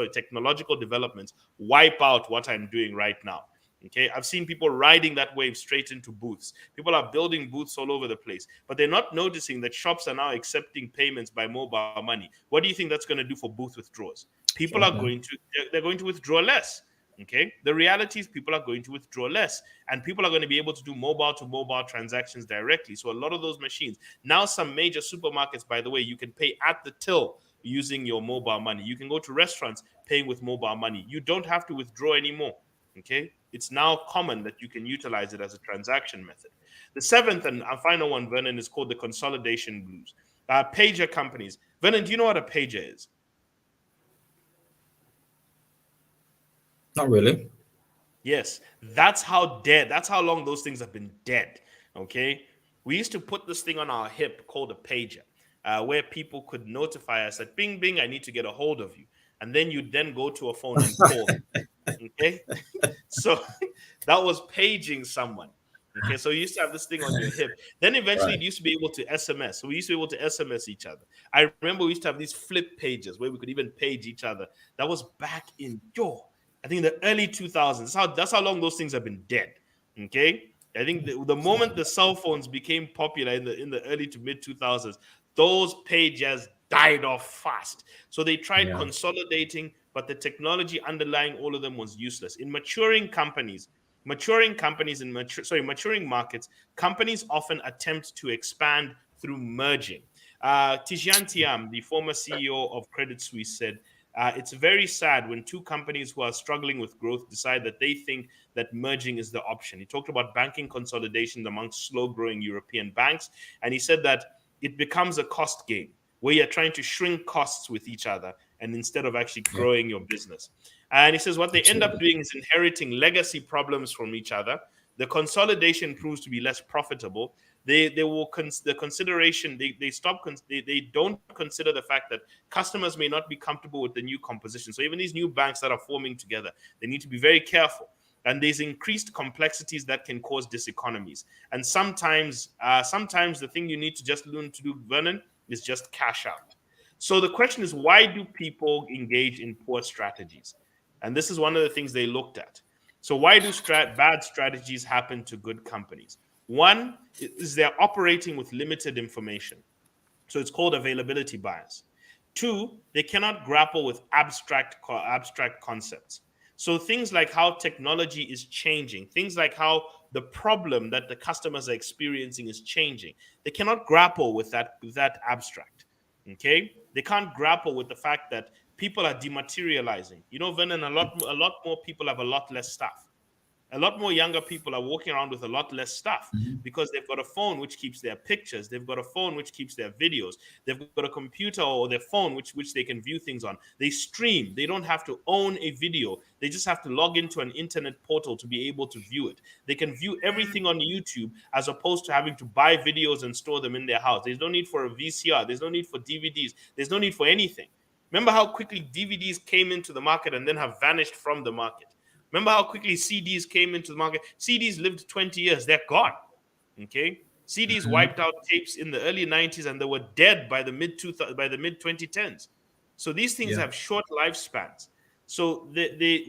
wipe out what I'm doing right now? Okay, I've seen people riding that wave straight into booths. People are building booths all over the place, but they're not noticing that shops are now accepting payments by mobile money. What do you think that's going to do for booth withdrawals? People are they're going to withdraw less. Okay, the reality is people are going to withdraw less, and people are going to be able to do mobile to mobile transactions directly. So a lot of those machines now, some major supermarkets, by the way, you can pay at the till using your mobile money. You can go to restaurants paying with mobile money. You don't have to withdraw anymore. Okay, it's now common that you can utilize it as a transaction method. The seventh and final one, Vernon, is called the consolidation blues. Pager companies. Vernon, do you know what a pager is? Not really. Yes, that's how long those things have been dead. Okay, we used to put this thing on our hip called a pager, where people could notify us that bing bing, I need to get a hold of you, and then you then go to a phone and call them. Okay, so that was paging someone. Okay, so you used to have this thing on your hip. Then eventually Right. it used to be able to SMS. So we used to be able to SMS each other. I remember we used to have these flip pages where we could even page each other. That was back in I think the early 2000s. That's how long those things have been dead. Okay, I think the moment the cell phones became popular in the early to mid 2000s, those pages died off fast. So they tried Yeah. consolidating, but the technology underlying all of them was useless. In maturing markets, companies often attempt to expand through merging. Tijan Tiam, the former CEO of Credit Suisse, said, it's very sad when two companies who are struggling with growth decide that they think that merging is the option. He talked about banking consolidation amongst slow-growing European banks, and he said that it becomes a cost game where you're trying to shrink costs with each other and instead of actually Yeah. growing your business. And he says what they end up Absolutely. doing is inheriting legacy problems from each other. The consolidation proves to be less profitable. They don't consider the fact that customers may not be comfortable with the new composition. So even these new banks that are forming together, they need to be very careful. And there's increased complexities that can cause diseconomies. And sometimes the thing you need to just learn to do, Vernon, is just cash out. So the question is, why do people engage in poor strategies? And this is one of the things they looked at. So why do bad strategies happen to good companies? One is they're operating with limited information. So it's called availability bias. Two, they cannot grapple with abstract concepts. So things like how technology is changing, things like how the problem that the customers are experiencing is changing, they cannot grapple with that abstract. Okay. They can't grapple with the fact that people are dematerializing. You know, Vernon, a lot more people have a lot less stuff. A lot more younger people are walking around with a lot less stuff because they've got a phone which keeps their pictures. They've got a phone which keeps their videos. They've got a computer or their phone which they can view things on. They stream. They don't have to own a video. They just have to log into an internet portal to be able to view it. They can view everything on YouTube as opposed to having to buy videos and store them in their house. There's no need for a VCR. There's no need for DVDs. There's no need for anything. Remember how quickly DVDs came into the market and then have vanished from the market? Remember how quickly CDs came into the market? CDs lived 20 years. They're gone. Okay? CDs wiped out tapes in the early 90s and they were dead by the mid 2010s. So these things have short lifespans. So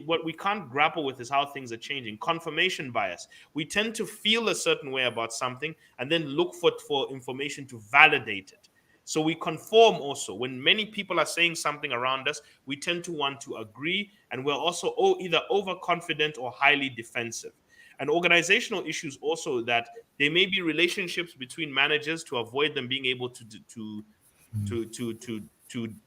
what we can't grapple with is how things are changing. Confirmation bias. We tend to feel a certain way about something and then look for information to validate it. So we conform also. When many people are saying something around us, we tend to want to agree, and we're also either overconfident or highly defensive. And organizational issues also that there may be relationships between managers to avoid them being able to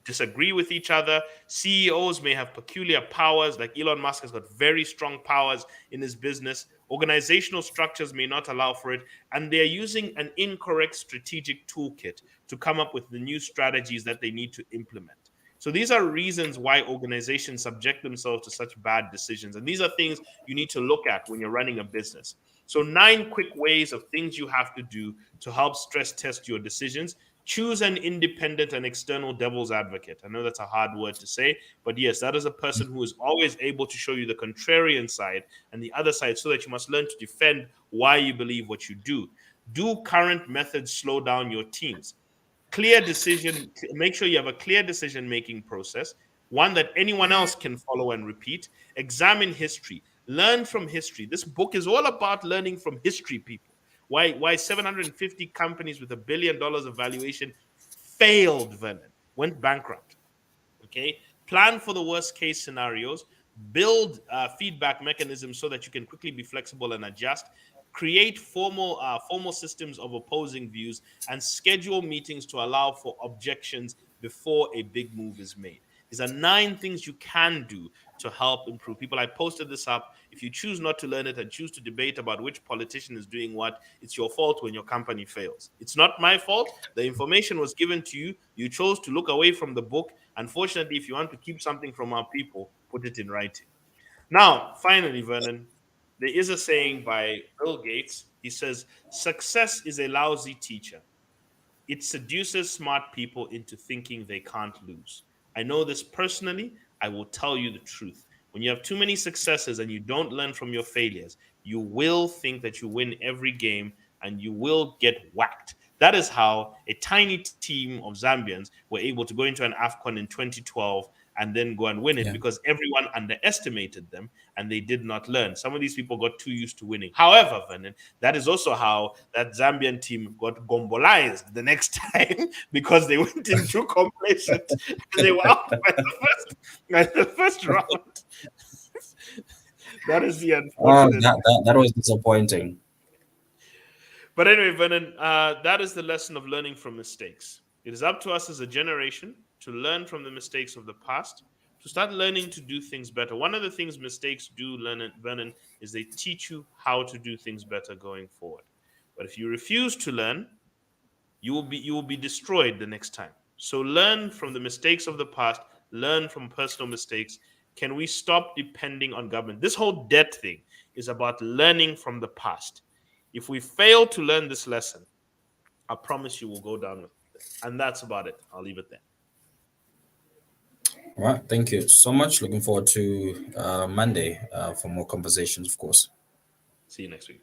disagree with each other. CEOs may have peculiar powers, like Elon Musk has got very strong powers in his business. Organizational structures may not allow for it, and they're using an incorrect strategic toolkit to come up with the new strategies that they need to implement. So these are reasons why organizations subject themselves to such bad decisions. And these are things you need to look at when you're running a business. So 9 quick ways of things you have to do to help stress test your decisions. Choose an independent and external devil's advocate. I know that's a hard word to say, but yes, that is a person who is always able to show you the contrarian side and the other side, so that you must learn to defend why you believe what you do. Do current methods slow down your teams? Clear decision, make sure you have a clear decision-making process, one that anyone else can follow and repeat. Examine history. Learn from history. This book is all about learning from history, people. Why 750 companies with $1 billion of valuation failed, Vernon, went bankrupt. Okay, plan for the worst case scenarios, build feedback mechanisms so that you can quickly be flexible and adjust, create formal systems of opposing views, and schedule meetings to allow for objections before a big move is made. These are 9 things you can do to help improve. People, I posted this up. If you choose not to learn it and choose to debate about which politician is doing what, it's your fault when your company fails. It's not my fault. The information was given to you. You chose to look away from the book. Unfortunately, if you want to keep something from our people, put it in writing. Now, finally, Vernon, there is a saying by Bill Gates. He says, success is a lousy teacher. It seduces smart people into thinking they can't lose. I know this personally. I will tell you the truth. When you have too many successes and you don't learn from your failures, you will think that you win every game and you will get whacked. That is how a tiny team of Zambians were able to go into an AFCON in 2012 and then go and win it, because everyone underestimated them and they did not learn. Some of these people got too used to winning. However, Vernon, that is also how that Zambian team got gombolized the next time, because they went in too complacent and they were out by the first round. That is the unfortunate. That was disappointing. But anyway, Vernon, that is the lesson of learning from mistakes. It is up to us as a generation to learn from the mistakes of the past, to start learning to do things better. One of the things mistakes do, Vernon, is they teach you how to do things better going forward. But if you refuse to learn, you will be destroyed the next time. So learn from the mistakes of the past, learn from personal mistakes. Can we stop depending on government? This whole debt thing is about learning from the past. If we fail to learn this lesson, I promise you we'll go down with it. And that's about it. I'll leave it there. All right. Thank you so much. Looking forward to Monday for more conversations, of course. See you next week.